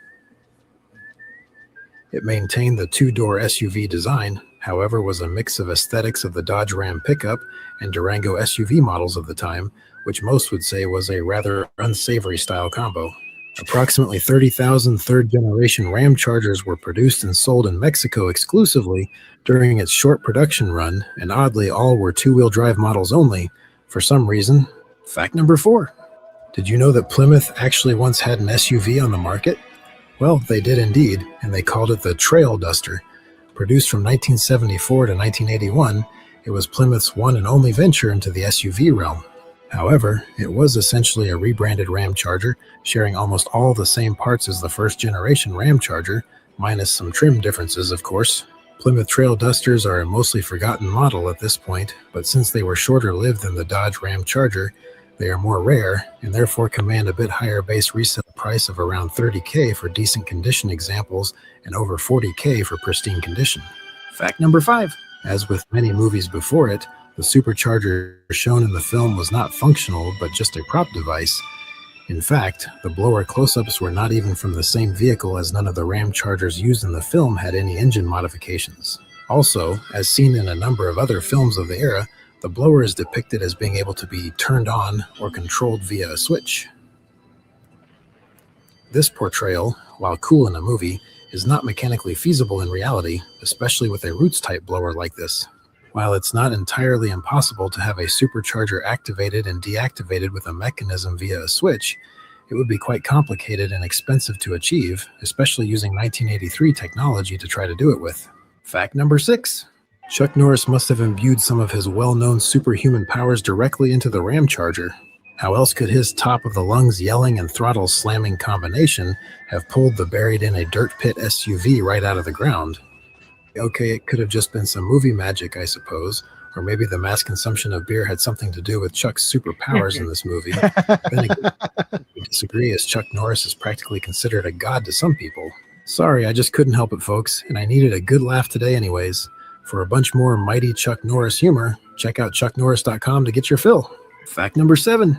It maintained the two-door SUV design, however, was a mix of aesthetics of the Dodge Ram pickup and Durango SUV models of the time, which most would say was a rather unsavory style combo. Approximately 30,000 third-generation Ram Chargers were produced and sold in Mexico exclusively during its short production run, and oddly, all were two-wheel drive models only, for some reason. Fact number 4. Did you know that Plymouth actually once had an SUV on the market? Well, they did indeed, and they called it the Trail Duster. Produced from 1974 to 1981, it was Plymouth's one and only venture into the SUV realm. However, it was essentially a rebranded Ram Charger, sharing almost all the same parts as the first-generation Ram Charger, minus some trim differences, of course. Plymouth Trail Dusters are a mostly forgotten model at this point, but since they were shorter-lived than the Dodge Ram Charger, they are more rare, and therefore command a bit higher base resale price of around $30,000 for decent condition examples and over $40,000 for pristine condition. Fact number 5. As with many movies before it, the supercharger shown in the film was not functional, but just a prop device. In fact, the blower close-ups were not even from the same vehicle, as none of the Ram Chargers used in the film had any engine modifications. Also, as seen in a number of other films of the era, the blower is depicted as being able to be turned on or controlled via a switch. This portrayal, while cool in a movie, is not mechanically feasible in reality, especially with a Roots-type blower like this. While it's not entirely impossible to have a supercharger activated and deactivated with a mechanism via a switch, it would be quite complicated and expensive to achieve, especially using 1983 technology to try to do it with. Fact number 6. Chuck Norris must have imbued some of his well-known superhuman powers directly into the Ram Charger. How else could his top-of-the-lungs yelling and throttle slamming combination have pulled the buried-in a dirt pit SUV right out of the ground? Okay, it could have just been some movie magic, I suppose, or maybe the mass consumption of beer had something to do with Chuck's superpowers in this movie. Then again, I disagree, as Chuck Norris is practically considered a god to some people. Sorry, I just couldn't help it, folks, and I needed a good laugh today anyways. For a bunch more mighty Chuck Norris humor, check out chucknorris.com to get your fill. Fact number 7.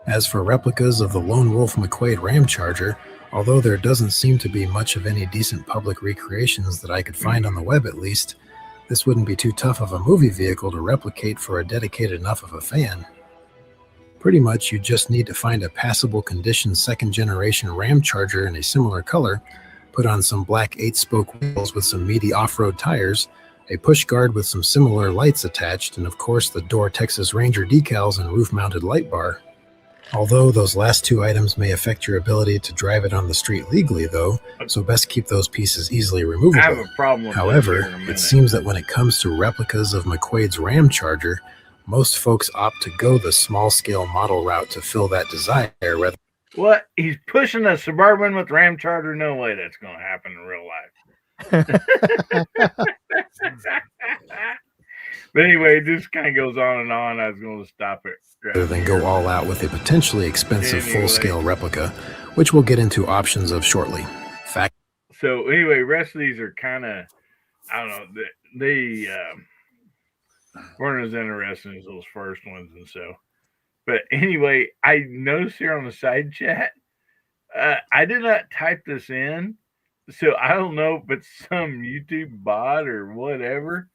As for replicas of the Lone Wolf McQuaid Ram Charger, although there doesn't seem to be much of any decent public recreations that I could find on the web at least, this wouldn't be too tough of a movie vehicle to replicate for a dedicated enough of a fan. Pretty much, you just need to find a passable condition second-generation Ram Charger in a similar color, put on some black 8-spoke wheels with some meaty off-road tires, a push guard with some similar lights attached, and of course the Door Texas Ranger decals and roof-mounted light bar. Although those last two items may affect your ability to drive it on the street legally, though, so best keep those pieces easily removable. I have a problem with However, this here in a minute. it seems that when it comes to replicas of McQuaid's Ram Charger, most folks opt to go the small-scale model route to fill that desire rather. What? He's pushing a Suburban with Ram Charger? No way that's going to happen in real life. But anyway, this kind of goes on and on. I was going to stop it. Rather than go all out with a potentially expensive full-scale replica, which we'll get into options of shortly. So anyway, rest of these are kind of, I don't know, they weren't as interesting as those first ones and so. But anyway, I noticed here on the side chat, I did not type this in, so I don't know if it's some YouTube bot or whatever,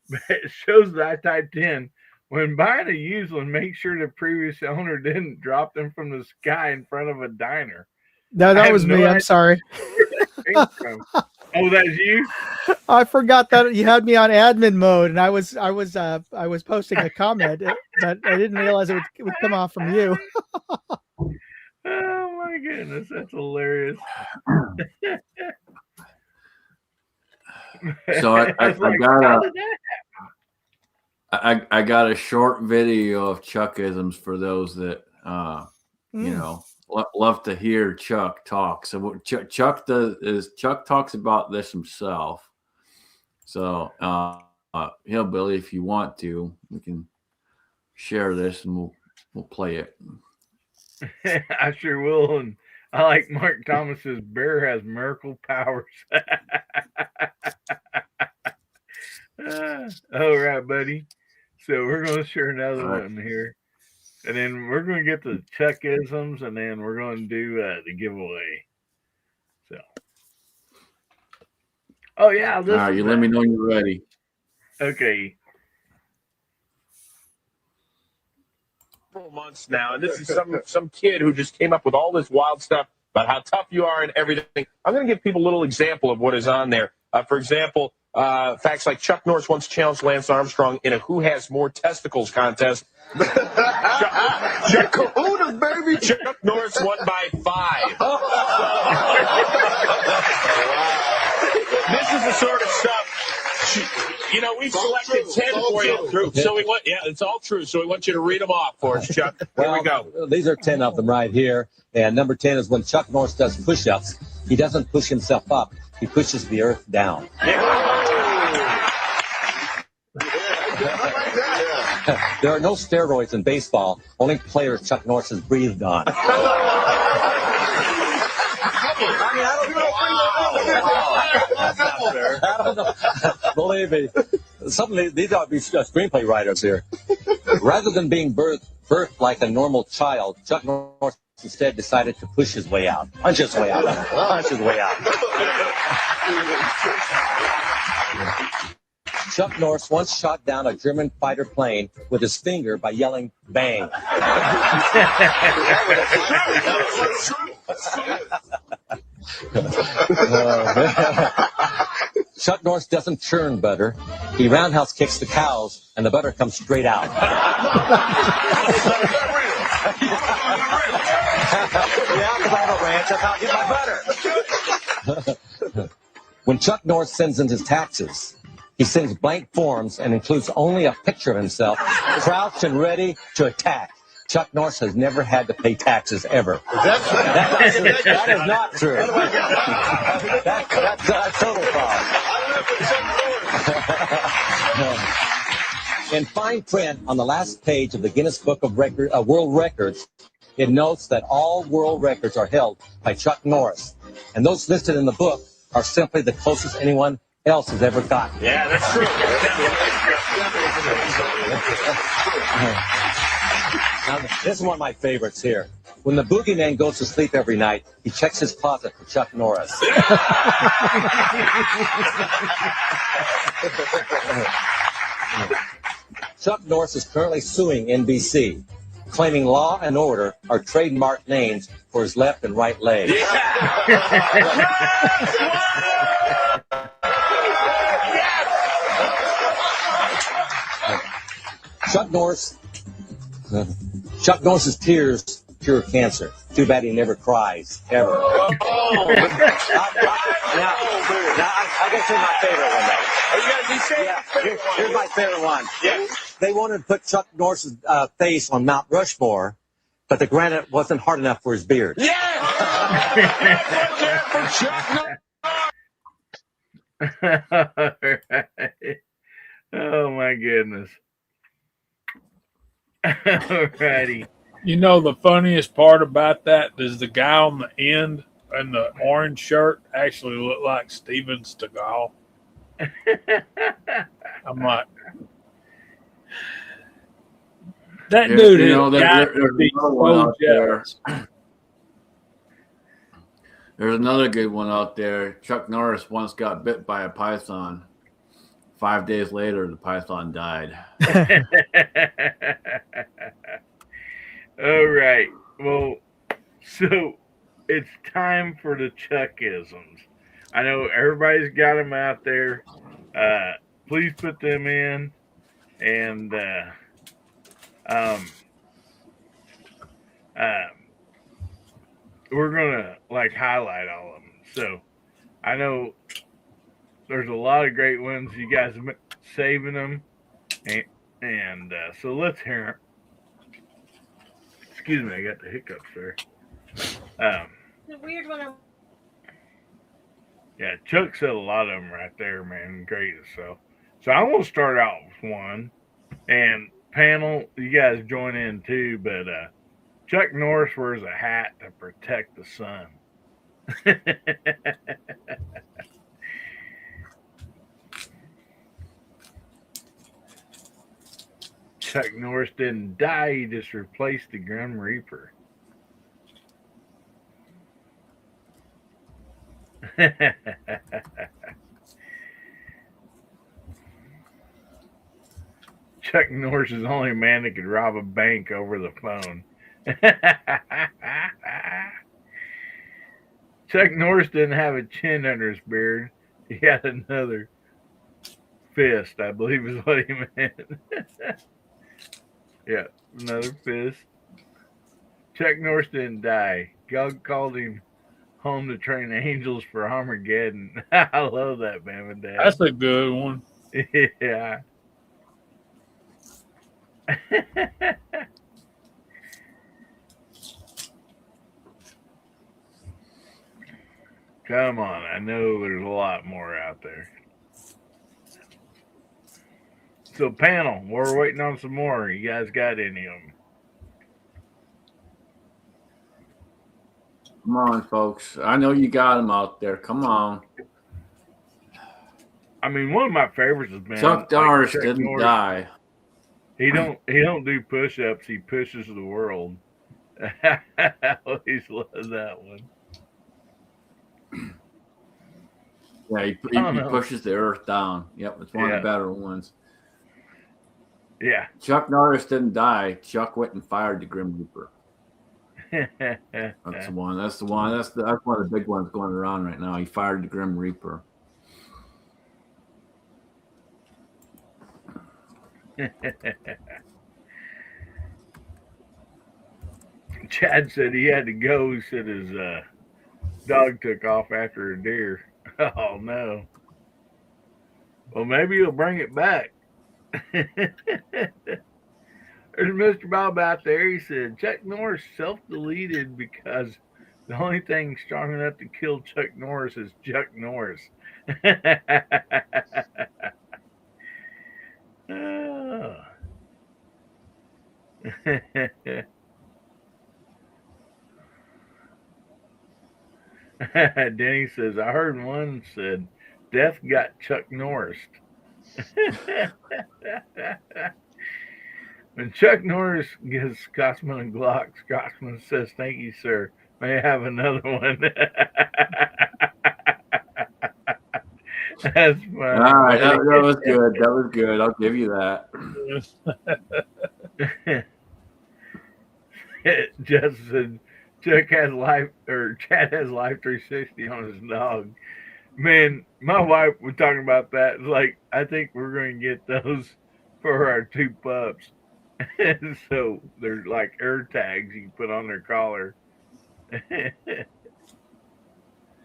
but it shows that I typed in, when buying a used one, make sure the previous owner didn't drop them from the sky in front of a diner. No, that was me. I'm sorry. Oh, that's you? I forgot that you had me on admin mode, and I was posting a comment, but I didn't realize it would come off from you. Oh my goodness, that's hilarious. So I got a short video of Chuckisms for those that you know love to hear Chuck talk. So what Chuck does is Chuck talks about this himself. So Hillbilly, if you want to, we can share this and we'll play it. I sure will. And I like Mark Thomas's bear has miracle powers. All right, buddy. So we're going to share another one here. And then we're going to get the Chuckisms, and then we're going to do the giveaway. So. Oh, yeah. All right, you let me know when you're ready. Okay. Months now, and this is some kid who just came up with all this wild stuff about how tough you are and everything. I'm going to give people a little example of what is on there. For example, facts like Chuck Norris once challenged Lance Armstrong in a "Who Has More Testicles" contest. Chuck Kahunas, baby. Chuck Norris won by 5. This is the sort of stuff. You know, we've selected 10 for you. So we want, it's all true. So we want you to read them off for us, Chuck. Here we go. These are 10 of them right here. And number 10 is when Chuck Norris does push-ups, he doesn't push himself up. He pushes the earth down. There are no steroids in baseball. Only players Chuck Norris has breathed on. I don't know. Believe me, these ought to be screenplay writers here. Rather than being birthed like a normal child, Chuck Norris instead decided to push his way out. Punch his way out. Punch his way out. Chuck Norris once shot down a German fighter plane with his finger by yelling, "Bang." Chuck Norris doesn't churn butter. He roundhouse kicks the cows, and the butter comes straight out. Yeah, because I have a ranch. That's how I get my butter. When Chuck Norris sends in his taxes, he sends blank forms and includes only a picture of himself, crouched and ready to attack. Chuck Norris has never had to pay taxes ever. That is not true. That's a total fraud. In fine print on the last page of the Guinness Book of World Records, it notes that all world records are held by Chuck Norris, and those listed in the book are simply the closest anyone else has ever gotten. Yeah, that's true. Now, this is one of my favorites here. When the boogeyman goes to sleep every night, he checks his closet for Chuck Norris. Chuck Norris is currently suing NBC. claiming law and order are trademark names for his left and right legs. Chuck Norris's tears cure cancer. Too bad he never cries, ever. Now, I guess here's my favorite one, though. Here's my favorite one. Yeah. They wanted to put Chuck Norris's face on Mount Rushmore, but the granite wasn't hard enough for his beard. All right. Oh my goodness. Alrighty. You know, the funniest part about that is the guy on the end in the orange shirt actually looked like Steven Seagal. I'm like, that dude is got to be so jealous. There's another good one out there. Chuck Norris once got bit by a python. 5 days later, the python died. All right. Well, so it's time for the Chuckisms. I know everybody's got them out there. Please put them in, and we're gonna highlight all of them. So I know there's a lot of great ones. You guys have been saving them, and so let's hear them. Excuse me, I got the hiccups there. The weird one. Yeah, Chuck said a lot of them right there, man. Great. So I'm going to start out with one. And panel, you guys join in too. But Chuck Norris wears a hat to protect the sun. Chuck Norris didn't die. He just replaced the Grim Reaper. Chuck Norris is the only man that could rob a bank over the phone. Chuck Norris didn't have a chin under his beard. He had another fist, I believe is what he meant. Yeah, another fist. Chuck Norris didn't die. God called him home to train angels for Armageddon. I love that, Mom and Dad. That's a good one. Yeah. Come on, I know there's a lot more out there. So, panel, we're waiting on some more. You guys got any of them? Come on, folks. I know you got them out there. Come on. I mean, one of my favorites has been Chuck Norris didn't Norris. die. He don't do push-ups. He pushes the world. I always love that one. Yeah, he pushes the earth down. Yep, it's one of the better ones. Yeah. Chuck Norris didn't die. Chuck went and fired the Grim Reaper. That's the one. That's one of the big ones going around right now. He fired the Grim Reaper. Chad said he had to go. He said his dog took off after a deer. Oh, no. Well, maybe he'll bring it back. There's Mr. Bob out there. He said Chuck Norris self-deleted because the only thing strong enough to kill Chuck Norris is Chuck Norris. Oh. Denny says, I heard one said, death got Chuck Norris. When Chuck Norris gives Scotsman a Glock, Scotsman says, thank you, sir. May I have another one? That's funny. All right, that was good. That was good. I'll give you that. Justin, Chuck has life, or Chad has Life 360 on his dog. Man, my wife was talking about that. It's like, I think we're going to get those for our 2 pups. So they're like air tags you can put on their collar.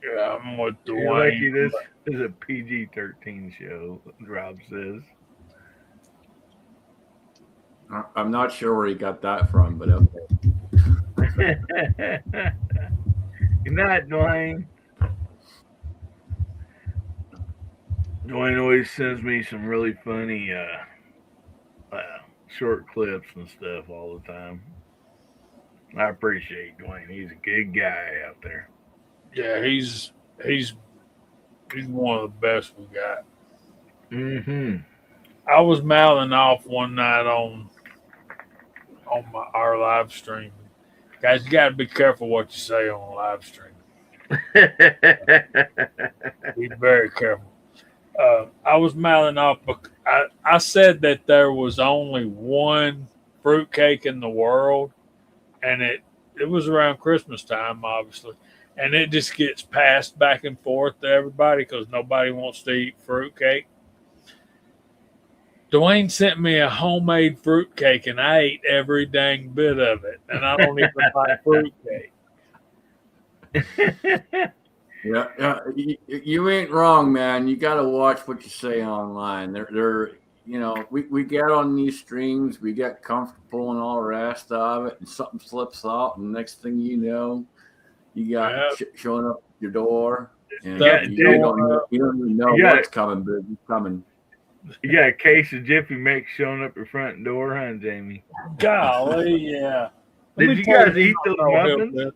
Yeah, I'm with You're Dwayne. lucky this is a PG-13 show, Rob says. I'm not sure where he got that from, but okay. Good night, Dwayne. Dwayne always sends me some really funny short clips and stuff all the time. I appreciate Dwayne. He's a good guy out there. Yeah, he's one of the best we got. Mm-hmm. I was mouthing off one night on our live stream. Guys, you got to be careful what you say on a live stream. Be very careful. I was mouthing off, but I said that there was only one fruitcake in the world, and it was around Christmas time, obviously, and it just gets passed back and forth to everybody because nobody wants to eat fruitcake. Dwayne sent me a homemade fruitcake, and I ate every dang bit of it, and I don't even like fruitcake. Yeah, you ain't wrong, man. You got to watch what you say online. They're we get on these streams, we get comfortable and all the rest of it, and something slips out, and next thing you know, you got showing up at your door, and you don't even know what's coming, but it's coming. You got a case of Jiffy Mix showing up your front door, huh, Jamie? Golly, yeah. Did you guys eat those muffins?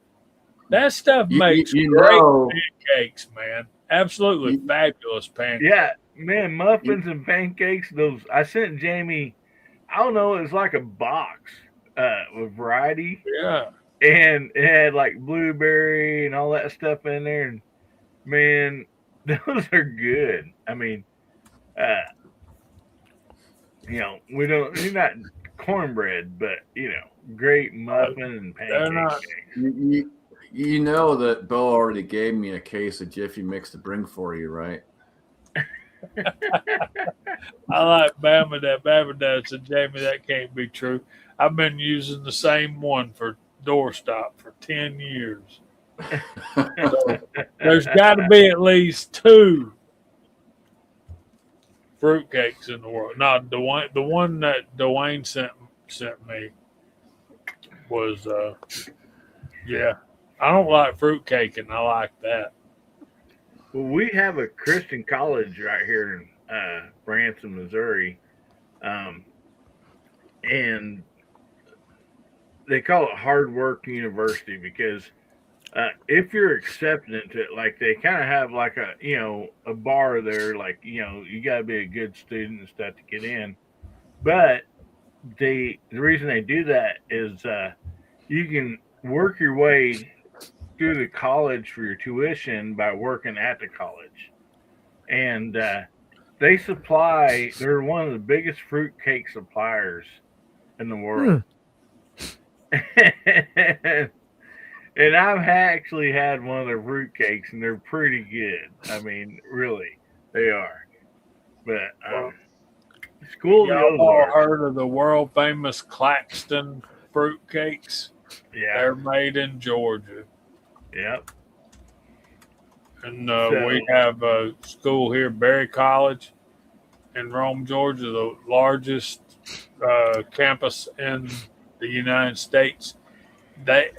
That stuff makes great pancakes, man. Absolutely fabulous pancakes. Yeah, man, muffins and pancakes. Those I sent Jamie. I don't know. It's like a box with variety. Yeah, and it had like blueberry and all that stuff in there. And man, those are good. I mean, we're not cornbread, but great muffin and pancakes. You know that Bill already gave me a case of Jiffy Mix to bring for you, right? I like Bama said, Jamie, that can't be true. I've been using the same one for doorstop for 10 years. So there's got to be at least 2 fruitcakes in the world. Now, the one that Dwayne sent me was, I don't like fruitcake, and I like that. Well, we have a Christian college right here in Branson, Missouri, and they call it Hard Work University because if you're accepted into it, like they kind of have like a bar there, like you got to be a good student and stuff to get in. But the reason they do that is you can work your way through the college for your tuition by working at the college, and they're one of the biggest fruitcake suppliers in the world. And I've actually had one of their fruitcakes, and they're pretty good. I mean, really, they are. But school. Y'all all heard of the world famous Claxton fruitcakes? Yeah, they're made in Georgia. Yep. And we have a school here, Berry College, in Rome, Georgia, the largest campus in the United States. They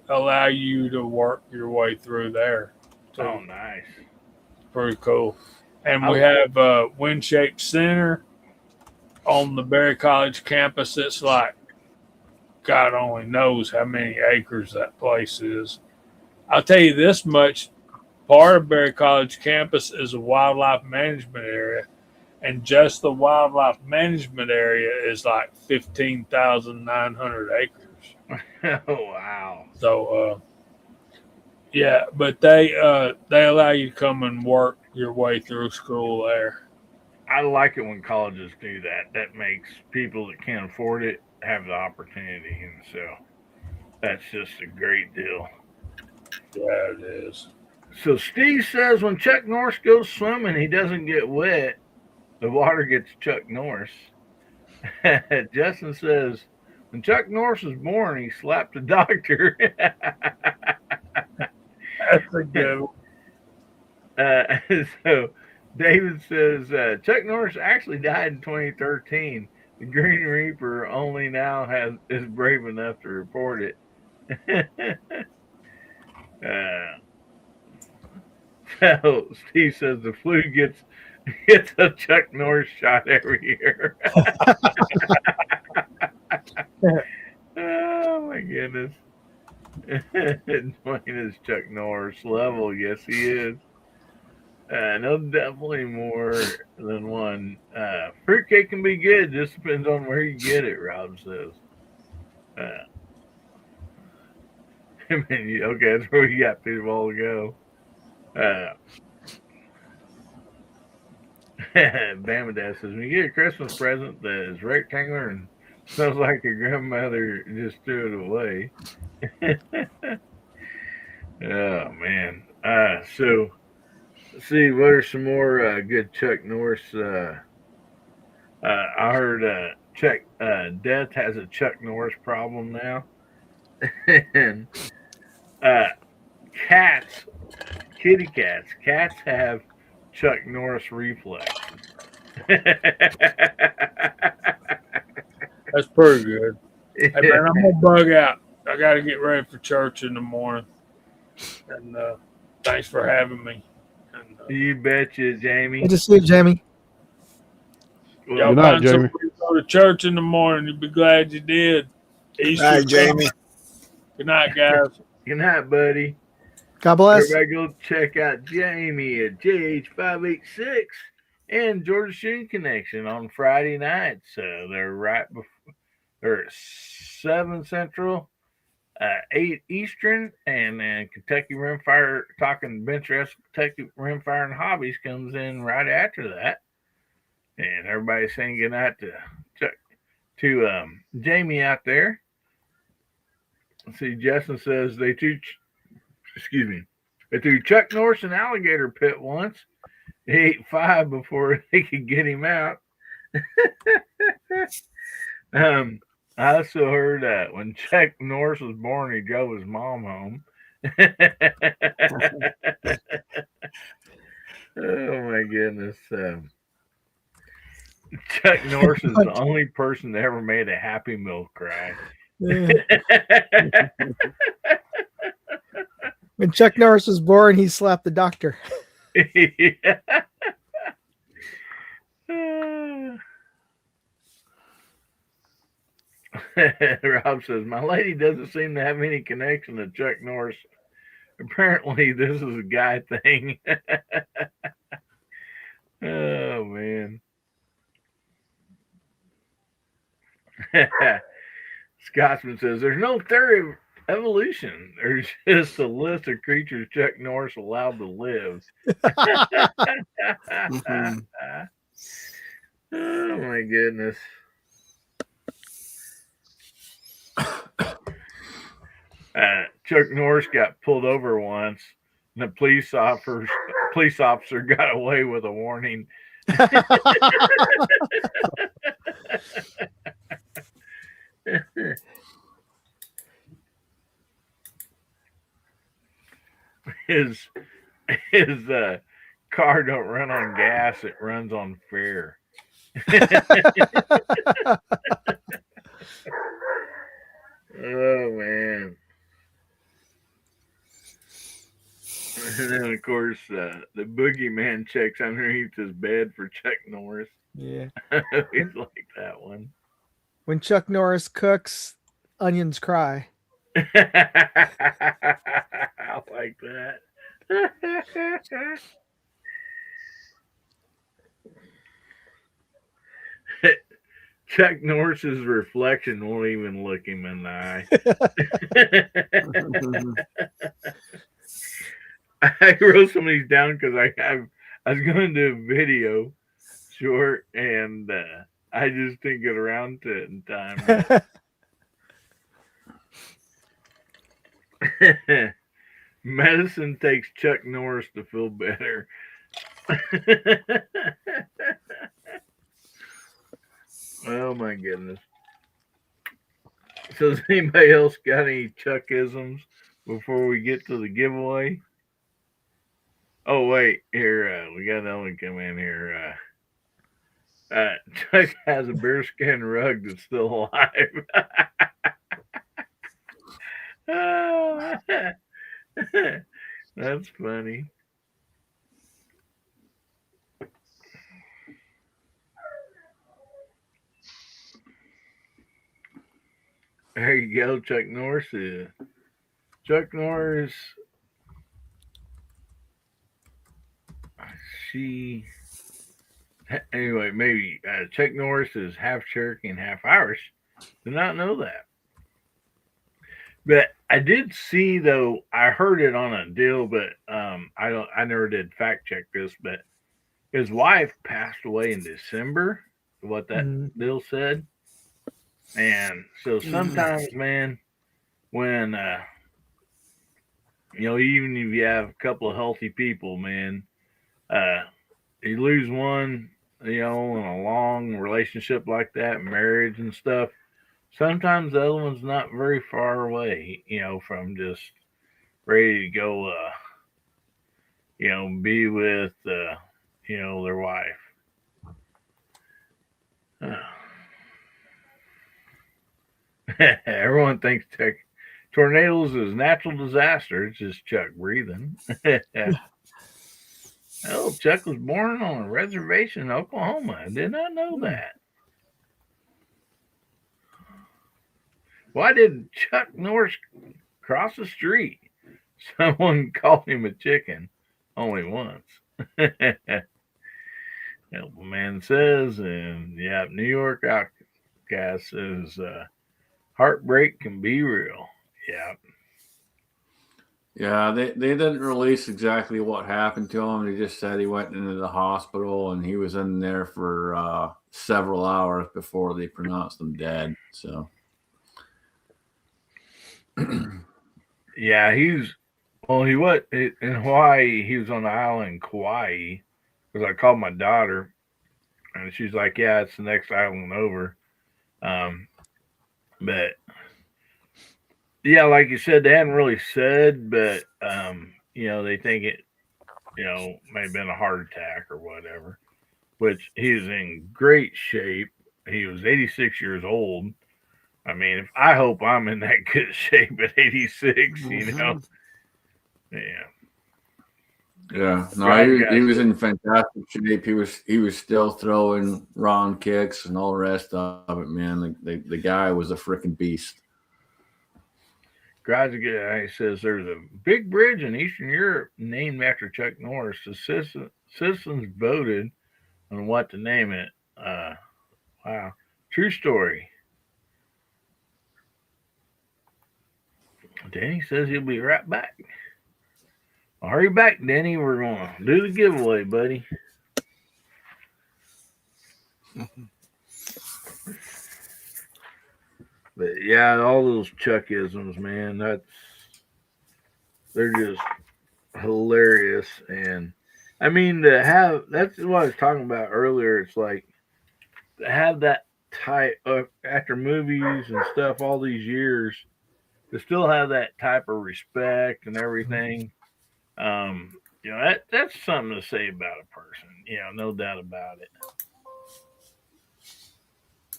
allow you to work your way through there. So oh, nice. Pretty cool. And we have a Wind-Shaped Center on the Berry College campus. It's like God only knows how many acres that place is. I'll tell you this much. Part of Berry College campus is a wildlife management area, and just the wildlife management area is like 15,900 acres. Oh, wow. So, but they allow you to come and work your way through school there. I like it when colleges do that. That makes people that can't afford it have the opportunity, and so that's just a great deal. Yeah, it is. So Steve says when Chuck Norris goes swimming, he doesn't get wet. The water gets Chuck Norris. Justin says when Chuck Norris was born, he slapped the doctor. That's a good one. So David says Chuck Norris actually died in 2013. The Green Reaper only now is brave enough to report it. So Steve says the flu gets a Chuck Norris shot every year. Oh my goodness. Dwayne is Chuck Norris level. Yes, he is. No, definitely more than one. Fruitcake can be good. Just depends on where you get it, Rob says. Okay, that's where we got people to go. Bamadas says, when you get a Christmas present that is rectangular and smells like your grandmother just threw it away. Oh, man. So, let's see, what are some more good Chuck Norris? I heard Chuck Death has a Chuck Norris problem now. And kitty cats have Chuck Norris reflex. That's pretty good. Hey, man, I'm gonna bug out. I got to get ready for church in the morning. And thanks for having me. And, you betcha, Jamie. Good to see you, Jamie. Y'all Good night, find Jamie. somebody to go to church in the morning. You'd be glad you did. Easter's Hi, Jamie. coming. Good night, guys. Good night, buddy. God bless. Everybody go check out Jamie at JH586 and Georgia Shooting Connection on Friday nights. They're right before, they're at 7 Central, 8 Eastern, and then Kentucky Rimfire, talking bench wrestling, Kentucky Rimfire and Hobbies comes in right after that. And everybody's saying good night to Jamie out there. Let's see, Justin says they threw Chuck Norris an alligator pit once. He ate 5 before they could get him out. I also heard when Chuck Norris was born, he drove his mom home. Oh my goodness. Chuck Norris is the only person that ever made a Happy Meal cry. When Chuck Norris was born, he slapped the doctor. Rob says, my lady doesn't seem to have any connection to Chuck Norris. Apparently, this is a guy thing. Oh, man. Scotsman says, there's no theory of evolution. There's just a list of creatures Chuck Norris allowed to live. Oh, my goodness. Chuck Norris got pulled over once, and the police officer got away with a warning. His car don't run on gas; it runs on fare. Oh man! And then of course the boogeyman checks underneath his bed for Chuck Norris. Yeah, he's like that one. When Chuck Norris cooks, onions cry. I like that. Chuck Norris's reflection won't even look him in the eye. I wrote some of these down because I was going to do a video short, and I just didn't get around to it in time. Medicine takes Chuck Norris to feel better. Oh my goodness. So, does anybody else got any Chuckisms before we get to the giveaway? Oh wait, here we got another one come in here. Chuck has a bearskin rug that's still alive. That's funny. There you go, Chuck Norris. Chuck Norris. Anyway, maybe Chuck Norris is half Cherokee and half Irish. Did not know that. But I did see, though, I heard it on a deal, but I never did fact check this, but his wife passed away in December, what that deal said. And so sometimes, man, when even if you have a couple of healthy people, man, you lose one, in a long relationship like that, marriage and stuff. Sometimes the other one's not very far away, from just ready to go, be with, their wife. Everyone thinks tornadoes is natural disaster. It's just Chuck breathing. Oh, Chuck was born on a reservation in Oklahoma. I did not know that. Why did Chuck Norris cross the street? Someone called him a chicken only once. Helpful man says, and New York Outcast says, heartbreak can be real. Yeah. Yeah, they didn't release exactly what happened to him. They just said he went into the hospital and he was in there for several hours before they pronounced him dead. So, yeah, he was in Hawaii. He was on the island Kauai, because I called my daughter and she's like, yeah, it's the next island over. But yeah, like you said, they hadn't really said, but they think it, may have been a heart attack or whatever, which he was in great shape. He was 86 years old. I mean, I hope I'm in that good shape at 86, Yeah. yeah, no, he was in fantastic shape. He was still throwing round kicks and all the rest of it, man. The guy was a freaking beast. Guy says there's a big bridge in Eastern Europe named after Chuck Norris. The citizens voted on what to name it. Wow. True story. Danny says he'll be right back. Well, hurry back, Danny. We're going to do the giveaway, buddy. But yeah, all those Chuckisms, man, they're just hilarious. And I mean, that's what I was talking about earlier. It's like to have that type of, after movies and stuff all these years, to still have that type of respect and everything. That's something to say about a person. No doubt about it.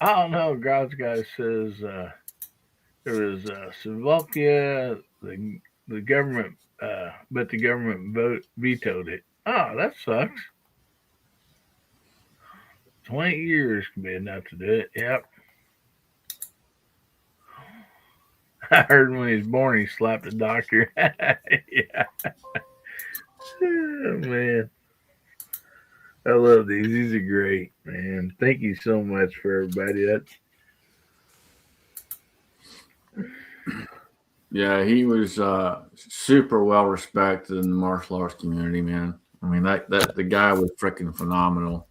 I don't know. God's guy says there was Slovakia, the government, but the government vetoed it. Oh, that sucks. 20 years can be enough to do it. Yep. I heard when he was born, he slapped the doctor. Yeah. Oh, man. I love these. These are great, man. Thank you so much for everybody. Yeah, he was super well respected in the martial arts community, man. I mean, that the guy was freaking phenomenal.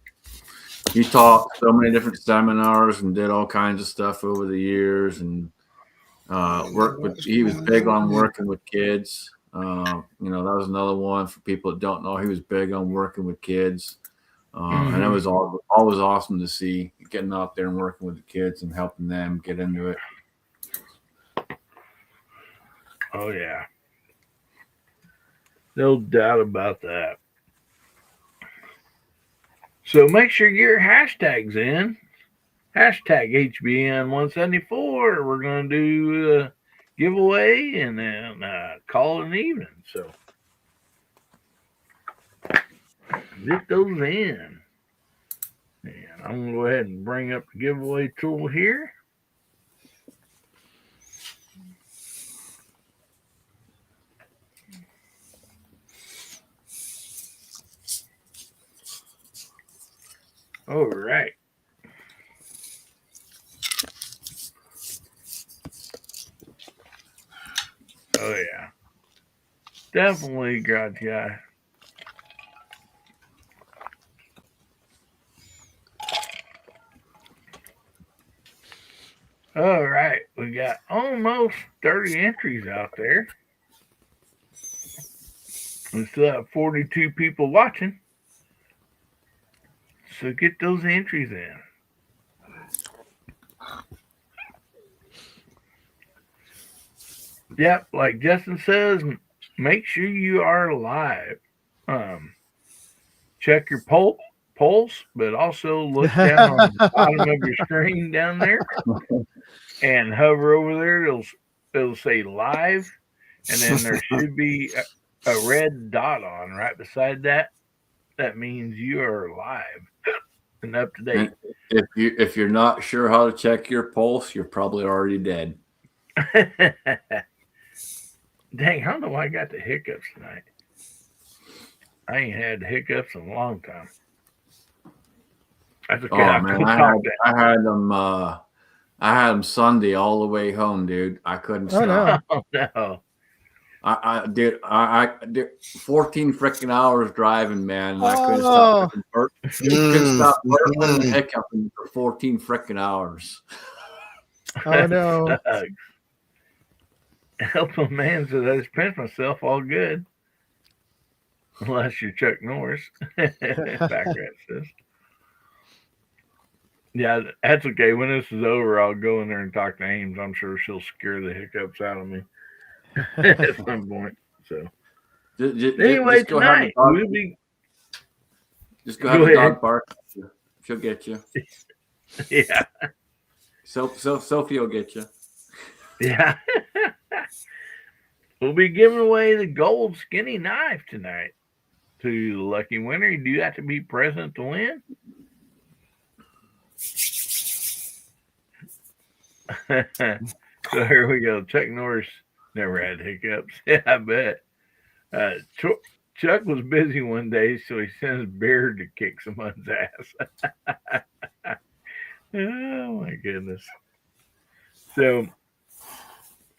he taught so many different seminars and did all kinds of stuff over the years, and he was big on working with kids. That was another one for people that don't know. He was big on working with kids. And it was always awesome to see getting out there and working with the kids and helping them get into it. Oh, yeah. No doubt about that. So make sure you get your hashtags in. Hashtag HBN174. We're going to do a giveaway and then call it an evening. So get those in. And I'm going to go ahead and bring up the giveaway tool here. All right. Oh, yeah. Definitely got ya. All right. We got almost 30 entries out there. We still have 42 people watching. So get those entries in. Yep, like Justin says, make sure you are live. Check your pulse, but also look down on the bottom of your screen down there and hover over there. It'll say live, and then there should be a red dot on right beside that. That means you are live and up to date. And if you're not sure how to check your pulse, you're probably already dead. Dang, I don't know why I got the hiccups tonight. I ain't had hiccups in a long time. That's okay. Oh man, I had them. I had them Sunday all the way home, dude. I couldn't stop. Oh no! I did 14 freaking hours driving, man. And I couldn't stop. Couldn't stop burping and hiccuping for 14 freaking hours. Oh no! Help a man so that I just pinch myself all good. Unless you're Chuck Norris. Backrat says. Yeah, that's okay. When this is over, I'll go in there and talk to Ames. I'm sure she'll scare the hiccups out of me at some point. So anyway, tonight we'll be just go have a dog bark. She'll get you. Yeah. So Sophie will get you. Yeah. We'll be giving away the gold skinny knife tonight to the lucky winner. You do have to be present to win. So here we go. Chuck Norris never had hiccups. Yeah, I bet. Chuck was busy one day, so he sent his beard to kick someone's ass. Oh my goodness. So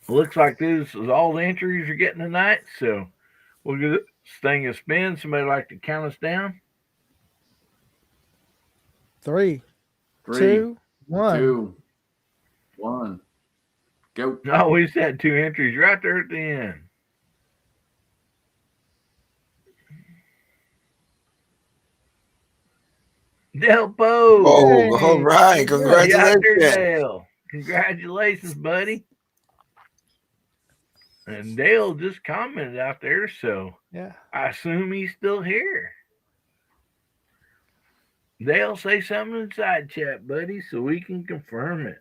looks like this is all the entries you're getting tonight. So we'll get this thing a spin. Somebody like to count us down? 3, 2, 1. 2, 1. Go. I always had 2 entries right there at the end. Dale Poe. Oh, all right. Congratulations. Dale. Congratulations, buddy. And Dale just commented out there, so yeah, I assume he's still here. Dale, say something in side chat, buddy, so we can confirm it.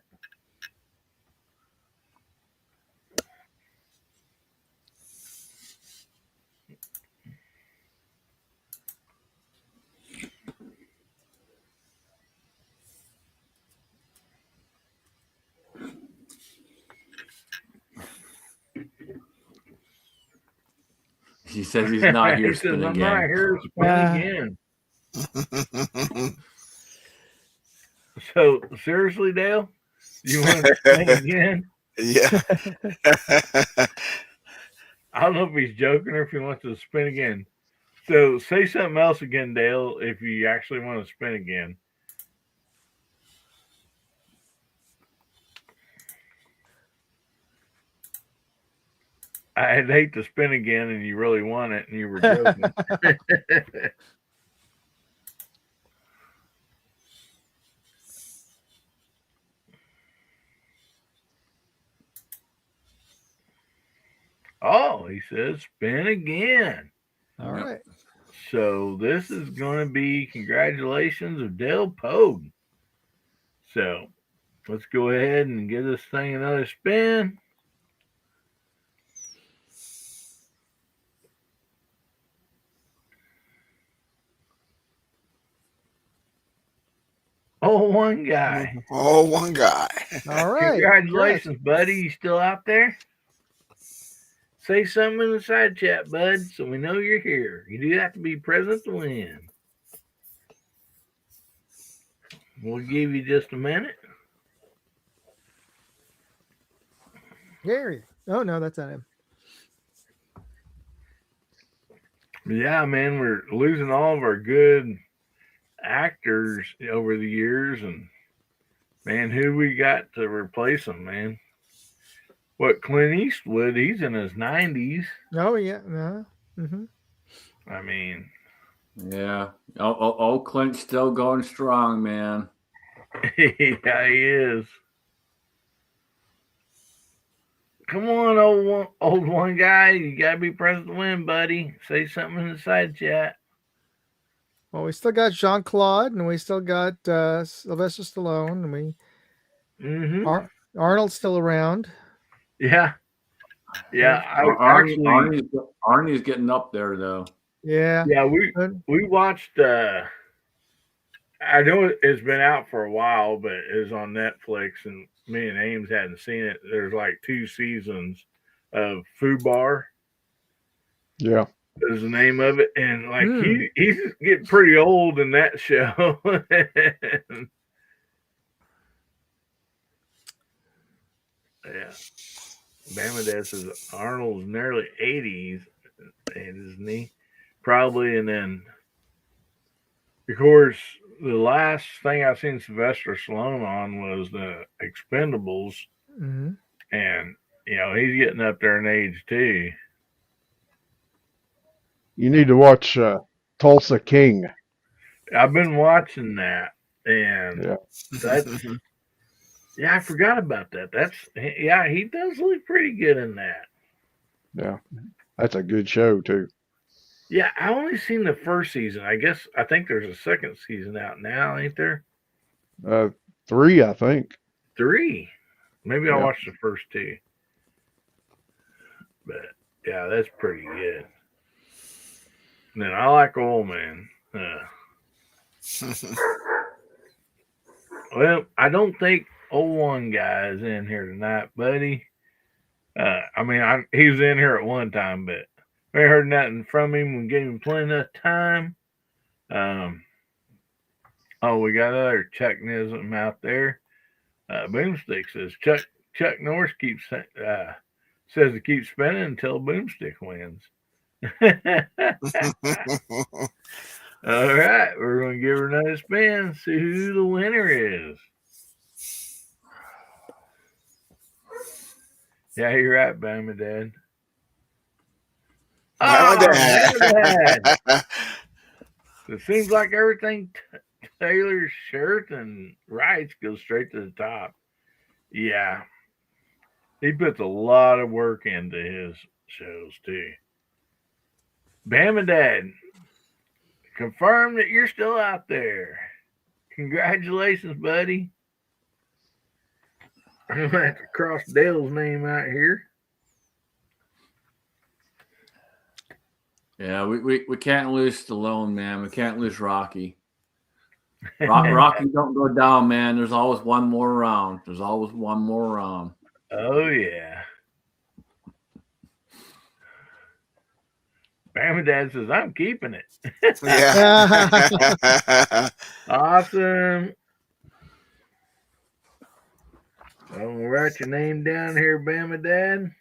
He says he's not here spin again. I'm not here to spin again. So, seriously, Dale? You want to spin again? Yeah. I don't know if he's joking or if he wants to spin again. So, say something else again, Dale, if you actually want to spin again. I'd hate to spin again and you really want it and you were joking. Oh, he says spin again. All right. So this is going to be congratulations of Del Pogue. So let's go ahead and give this thing another spin. Oh, one guy. Oh, one guy. All right. Congratulations, buddy. You still out there? Say something in the side chat, bud, so we know you're here. You do have to be present to win. We'll give you just a minute. Gary. Oh no, that's not him. Yeah, man, we're losing all of our good actors over the years, and man, who we got to replace them, man? What, Clint Eastwood? He's in his 90s. Oh yeah. No. Mm-hmm. I mean, yeah. Old Clint's still going strong, man. yeah, he is. Come on, old one guy. You gotta be present to win, buddy. Say something in the side chat. Well, we still got Jean-Claude, and we still got Sylvester Stallone, and we Arnold's still around. Yeah. Yeah. Arnie's getting up there though. Yeah. Yeah, we watched I know it's been out for a while, but it was on Netflix, and me and Ames hadn't seen it. There's like 2 seasons of Fubar. Yeah. Is the name of it. And like he's getting pretty old in that show. Yeah. Bamidad says Arnold's nearly 80s, isn't he? Probably. And then, of course, the last thing I seen Sylvester Stallone on was the Expendables. Mm-hmm. And, you know, he's getting up there in age too. You need to watch Tulsa King. I've been watching that. And that's, I forgot about that. He does look pretty good in that. Yeah. That's a good show too. Yeah, I only seen the first season. I think there's a second season out now, ain't there? 3, I think. 3. Maybe I'll watch the first 2. But yeah, that's pretty good. And then I like Old Man. Well, I don't think old one guy is in here tonight, buddy. I mean, he was in here at one time, but we heard nothing from him. We gave him plenty of time. We got other Chuck Nism out there. Boomstick says Chuck Norris says to keep spinning until Boomstick wins. All right, we're going to give her another spin, see who the winner is. Yeah, you're right, Bamidad. Bamidad. It seems like everything Taylor's shirt and writes goes straight to the top. Yeah. He puts a lot of work into his shows, too. Bamidad, confirm that you're still out there. Congratulations, buddy. I'm going to have to cross Dale's name out here. Yeah, we can't lose Stallone, man. We can't lose Rocky. Rocky don't go down, man. There's always one more round. Oh, yeah. Bamidad says, I'm keeping it. Yeah. Awesome. I'm going to write your name down here, Bamidad.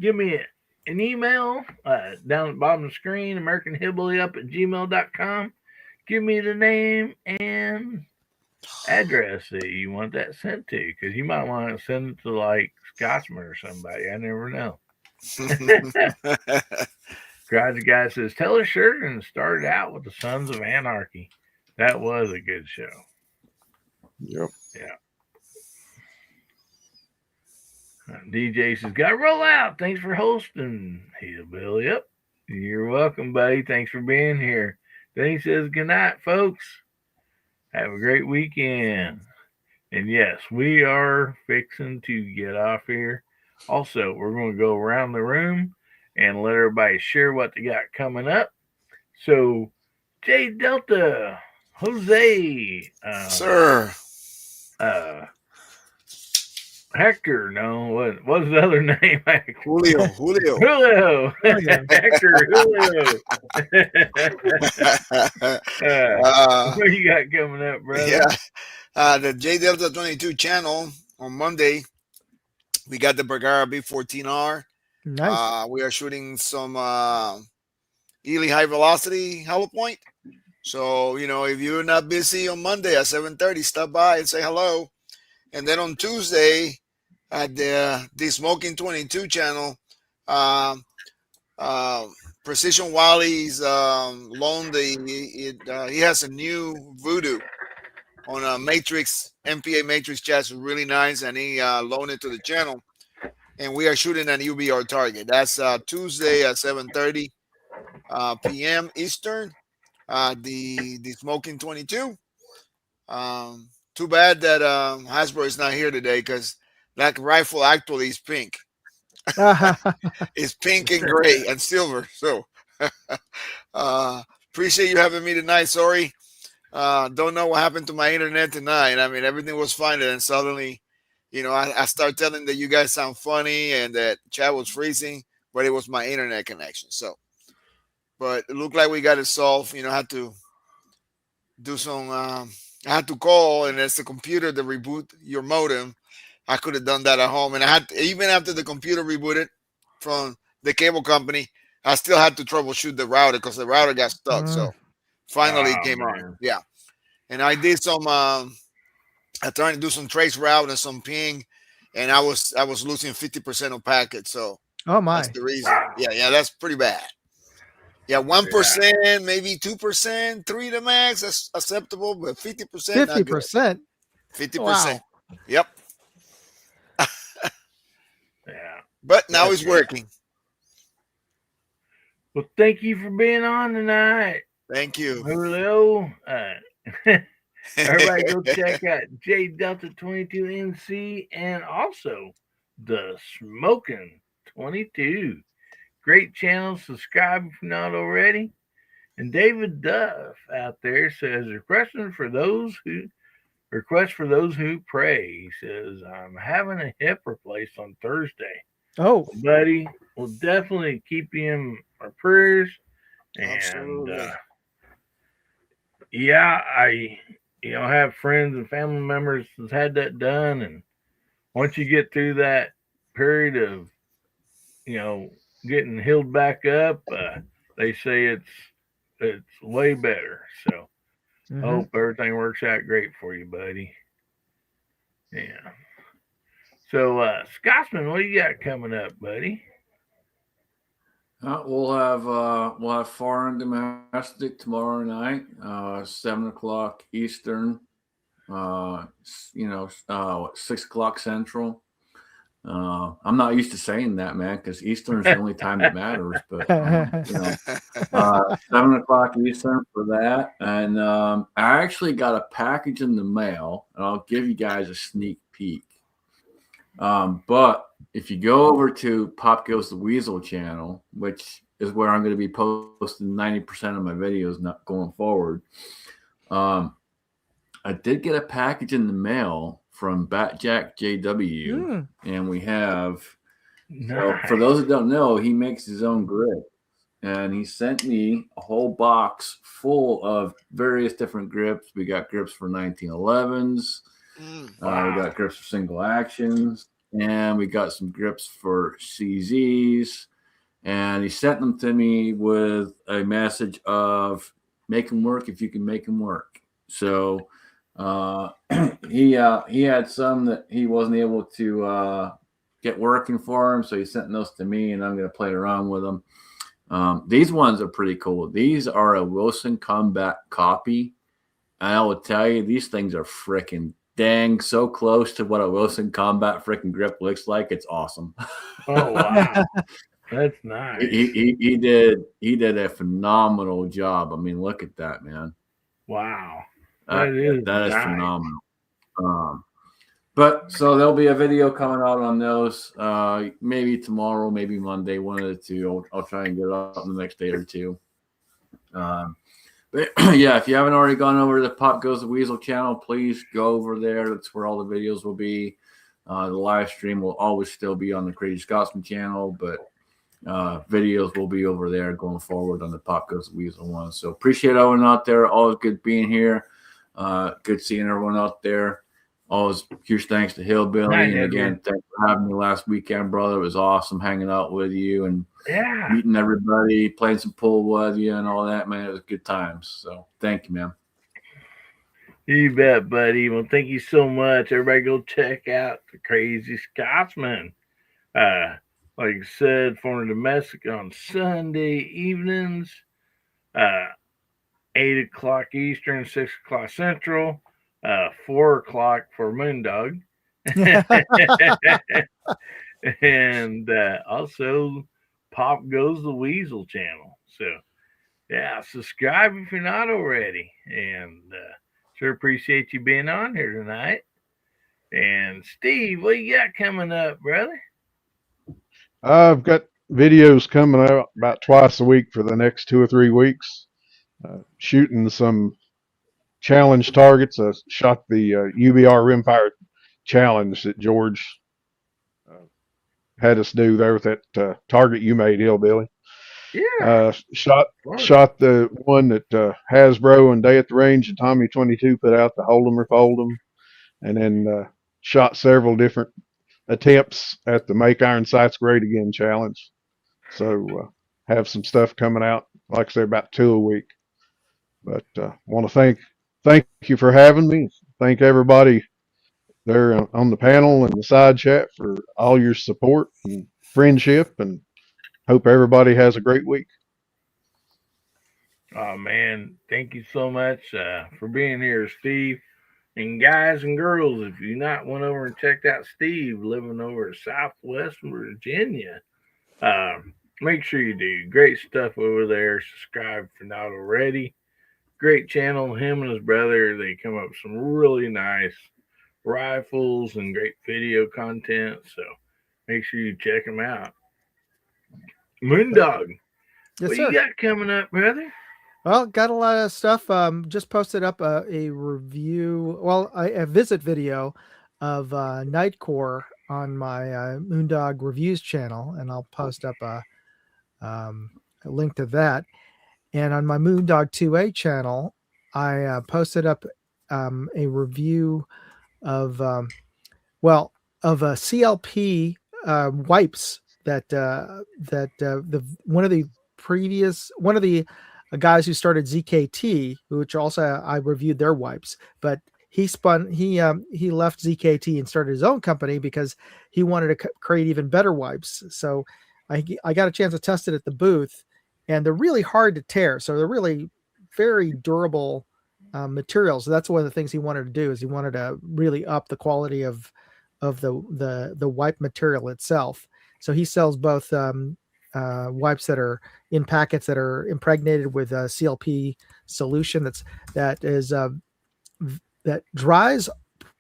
Give me an email down at the bottom of the screen, AmericanHillbillyUp@gmail.com. Give me the name and address that you want that sent to, because you might want to send it to like Scotsman or somebody. I never know. Garage Guy says, Taylor Sheridan started out with the Sons of Anarchy. That was a good show. Yep. Yeah. DJ says, got to roll out. Thanks for hosting. Hillbilly up. You're welcome, buddy. Thanks for being here. Then he says, good night, folks. Have a great weekend. And yes, we are fixing to get off here. Also, we're going to go around the room and let everybody share what they got coming up. So, J Delta, Jose, Sir. Hector, no, what's the other name? Julio. Hector, Julio. What you got coming up, brother? Yeah, the J Delta 22 channel on Monday, we got the Bergara B14R. Nice. We are shooting some Ely high velocity hollow point. So, if you're not busy on Monday at 7:30, stop by and say hello. And then on Tuesday at the Smoking 22 channel, Precision Wally's loaned he has a new voodoo on a Matrix, MPA Matrix chassis, really nice, and he loaned it to the channel. And we are shooting an UBR target. That's Tuesday at 7:30 p.m. Eastern. The Smoking 22. Too bad that Hasbro is not here today, because that rifle actually is pink. It's pink and gray and silver. So appreciate you having me tonight. Sorry. Don't know what happened to my internet tonight. I mean, everything was fine, and then suddenly, I start telling that you guys sound funny and that chat was freezing, but it was my internet connection. So, but it looked like we got it solved. I had to do some. I had to call, and it's the computer to reboot your modem. I could have done that at home, and I had even after the computer rebooted from the cable company, I still had to troubleshoot the router because the router got stuck. So finally it came on. Yeah, and I did some. I tried to do some trace route and some ping, and I was losing 50% of packets. So that's the reason. Yeah, that's pretty bad. Yeah, 1%, maybe 2%, 3 to max. That's acceptable, but 50%. 50%. 50%. Wow. Yep. Yeah. But now it's working. Well, thank you for being on tonight. Thank you. Julio. Everybody go check out J Delta 22 NC and also the Smoking 22. Great channel. Subscribe if you're not already. And David Duff out there says, request for those who pray. He says, I'm having a hip replaced on Thursday. Oh, buddy, we'll definitely keep you in our prayers. And Absolutely. Yeah, I have friends and family members that's had that done, and once you get through that period of getting healed back up, they say it's way better. So I hope everything works out great for you, buddy. Yeah. So Scotsman, what do you got coming up, buddy? We'll have foreign domestic tomorrow night, 7:00 Eastern. 6:00 Central. I'm not used to saying that, man, because Eastern is the only time that matters. But 7:00 Eastern for that, and I actually got a package in the mail, and I'll give you guys a sneak peek. But if you go over to Pop Goes the Weasel channel, which is where I'm going to be posting 90% of my videos not going forward, I did get a package in the mail from Batjack JW, and we have. So for those that don't know, he makes his own grip, and he sent me a whole box full of various different grips. We got grips for 1911s. We got grips for single actions, and we got some grips for CZs. And he sent them to me with a message of make them work if you can make them work. So He had some that he wasn't able to get working for him, so he sent those to me, and I'm going to play around with them. These ones are pretty cool. These are a Wilson Combat copy, and I will tell you, these things are freaking dang so close to what a Wilson Combat freaking grip looks like. It's awesome. Oh wow, that's nice. He did a phenomenal job. I mean, look at that, man. Wow, That is nice. phenomenal. But so there'll be a video coming out on those. Maybe tomorrow, maybe Monday, one of the two. I'll try and get it up in the next day or two. But yeah, if you haven't already gone over to the Pop Goes the Weasel channel, please go over there. That's where all the videos will be. The live stream will always still be on the Crazy Scotsman channel, but videos will be over there going forward on the Pop Goes the Weasel one. So appreciate everyone out there. Always good being here. Good seeing everyone out there. Always huge thanks to Hillbilly. And again, thanks for having me last weekend, brother. It was awesome hanging out with you and meeting everybody, playing some pool with you and all that, man. It was good times. So thank you, man. You bet, buddy. Well, thank you so much. Everybody go check out the Crazy Scotsman. Like I said, foreign domestic on Sunday evenings, 8 o'clock Eastern, 6 o'clock Central, 4 o'clock for Moondog. And also Pop Goes the Weasel channel. So, yeah, subscribe if you're not already. And sure appreciate you being on here tonight. And Steve, what you got coming up, brother? I've got videos coming out about twice a week for the next 2 or 3 weeks. Shooting some challenge targets. I shot the UBR Rimfire challenge that George had us do there with that target you made, Hillbilly. Yeah. Shot the one that Hasbro and Day at the Range and Tommy 22 put out, the Hold 'em or Fold 'em, and then shot several different attempts at the Make Iron Sights Great Again challenge. So have some stuff coming out, like I say, about 2 a week. But want to thank you for having me. Thank everybody there on the panel and the side chat for all your support and friendship, and hope everybody has a great week. Oh, man, thank you so much for being here, Steve. And guys and girls, if you not went over and checked out Steve living over in Southwest Virginia, make sure you do. Great stuff over there. Subscribe if you're not already. Great channel. Him and his brother, they come up with some really nice rifles and great video content. So make sure you check them out. Moondog, Yes, what sir. you got coming up, brother? Well, got a lot of stuff. Just posted up a review, a visit video of Nightcore on my Moondog Reviews channel, and I'll post up a link to that. And on my Moondog 2A channel, I posted up a review of a CLP wipes that one of the guys who started ZKT, which also I reviewed their wipes, but he left ZKT and started his own company because he wanted to create even better wipes. So I got a chance to test it at the booth, and they're really hard to tear. So they're really very durable materials. So that's one of the things he wanted to do, is he wanted to really up the quality of the wipe material itself. So he sells both wipes that are in packets that are impregnated with a CLP solution that dries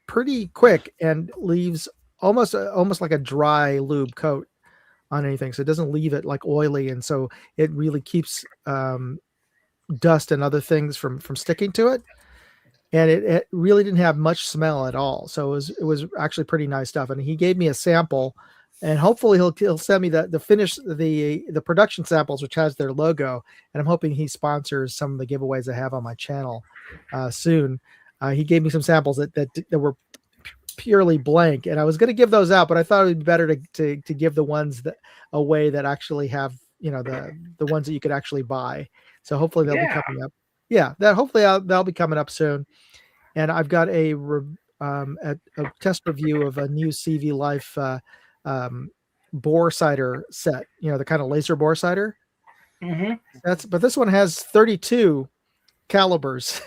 pretty quick and leaves almost like a dry lube coat on anything. So it doesn't leave it like oily, and so it really keeps dust and other things from sticking to it. And it really didn't have much smell at all. So it was actually pretty nice stuff. And he gave me a sample, and hopefully he'll send me the production samples, which has their logo. And I'm hoping he sponsors some of the giveaways I have on my channel soon. He gave me some samples that were purely blank, and I was going to give those out, but I thought it would be better to give the ones away that actually have, the ones that you could actually buy. So hopefully they'll be coming up. Yeah, hopefully that'll be coming up soon. and I've got a test review of a new CV Life bore sighter set. You know, the kind of laser bore sighter. But this one has 32 calibers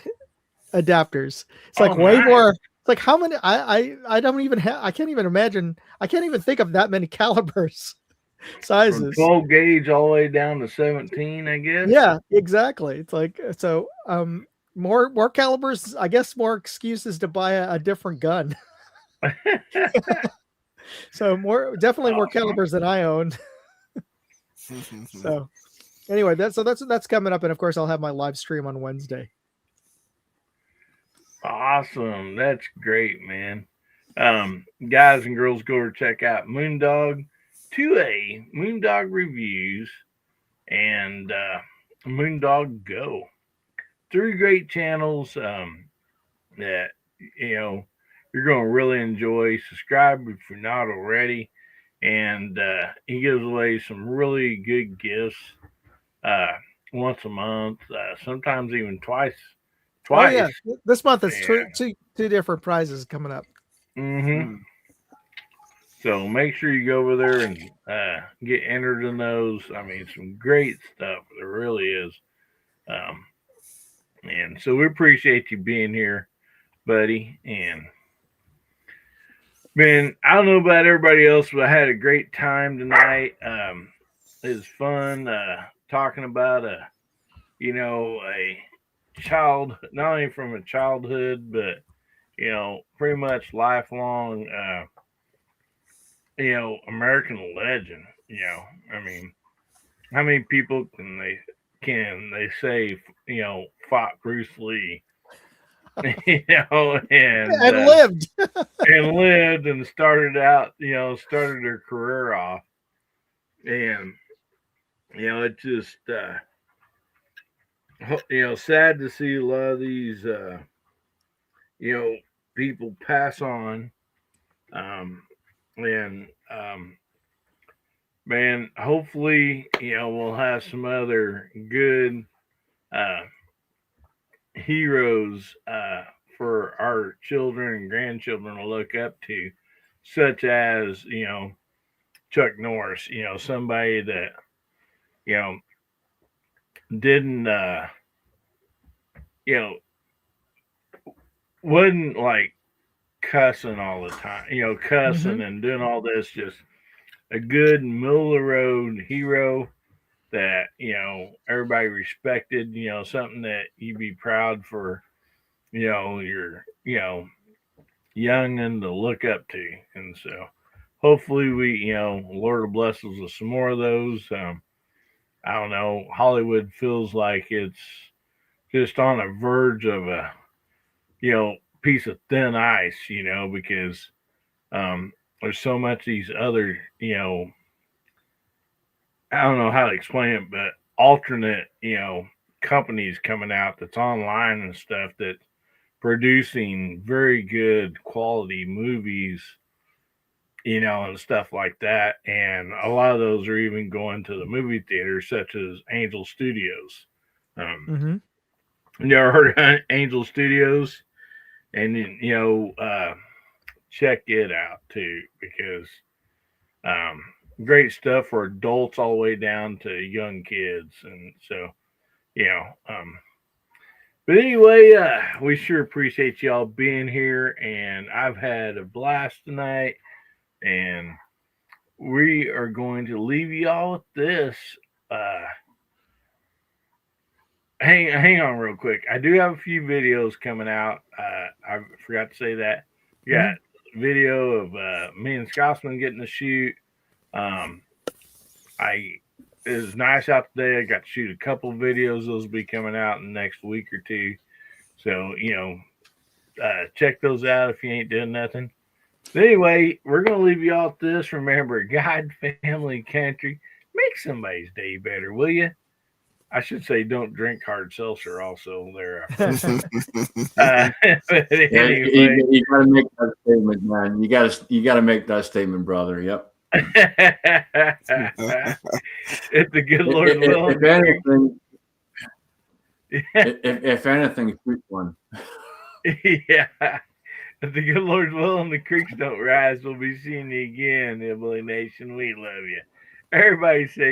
adapters. It's like way more. It's like how many? I don't even have. I can't even imagine. I can't even think of that many calibers sizes. From 12 gauge all the way down to 17, I guess. Yeah, exactly. It's like so. More calibers. I guess more excuses to buy a different gun. So definitely more calibers than I own. So anyway, that's coming up, and of course I'll have my live stream on Wednesday. Awesome. That's great, man. Guys and girls, go check out Moondog 2A, Moondog Reviews, and Moondog Go. 3 great channels that, you know, you're going to really enjoy. Subscribe if you're not already. And he gives away some really good gifts once a month, sometimes even twice. Oh yeah, this month is two different prizes coming up. So make sure you go over there and get entered in those. I mean, some great stuff. There really is. And so we appreciate you being here, buddy. And man, I don't know about everybody else, but I had a great time tonight. It was fun talking about a child, not only from a childhood, but pretty much lifelong American legend. I mean, how many people can they say fought Bruce Lee? and lived and started their career off, and it just sad to see a lot of these people pass on, man, hopefully we'll have some other good heroes for our children and grandchildren to look up to, such as Chuck Norris, somebody that didn't wasn't like cussing all the time, cussing and doing all this, just a good middle of the road hero that everybody respected, something that you'd be proud for your young and to look up to. And so hopefully we Lord will bless us with some more of those. I don't know, Hollywood feels like it's just on the verge of a piece of thin ice, because there's so much of these other I don't know how to explain it, but alternate, companies coming out that's online and stuff that producing very good quality movies, and stuff like that. And a lot of those are even going to the movie theaters, such as Angel Studios. You ever heard of Angel Studios? And, check it out too, because great stuff for adults all the way down to young kids. And so, but anyway, we sure appreciate y'all being here, and I've had a blast tonight, and we are going to leave y'all with this. Hang on real quick. I do have a few videos coming out. I forgot to say that. We got video of me and Scotsman getting to shoot. It was nice out today. I got to shoot a couple of videos. Those will be coming out in the next week or two. So, check those out if you ain't doing nothing. But anyway, we're going to leave you all with this. Remember, God, family, country. Make somebody's day better, will you? I should say don't drink hard seltzer also there. Anyway. You got to make that statement, man. You got to make that statement, brother. Yep. If the good Lord will. If anything, shoot one. Yeah. If the good Lord's will and the creeks don't rise, we'll be seeing you again, Hillbilly Nation. We love you. Everybody say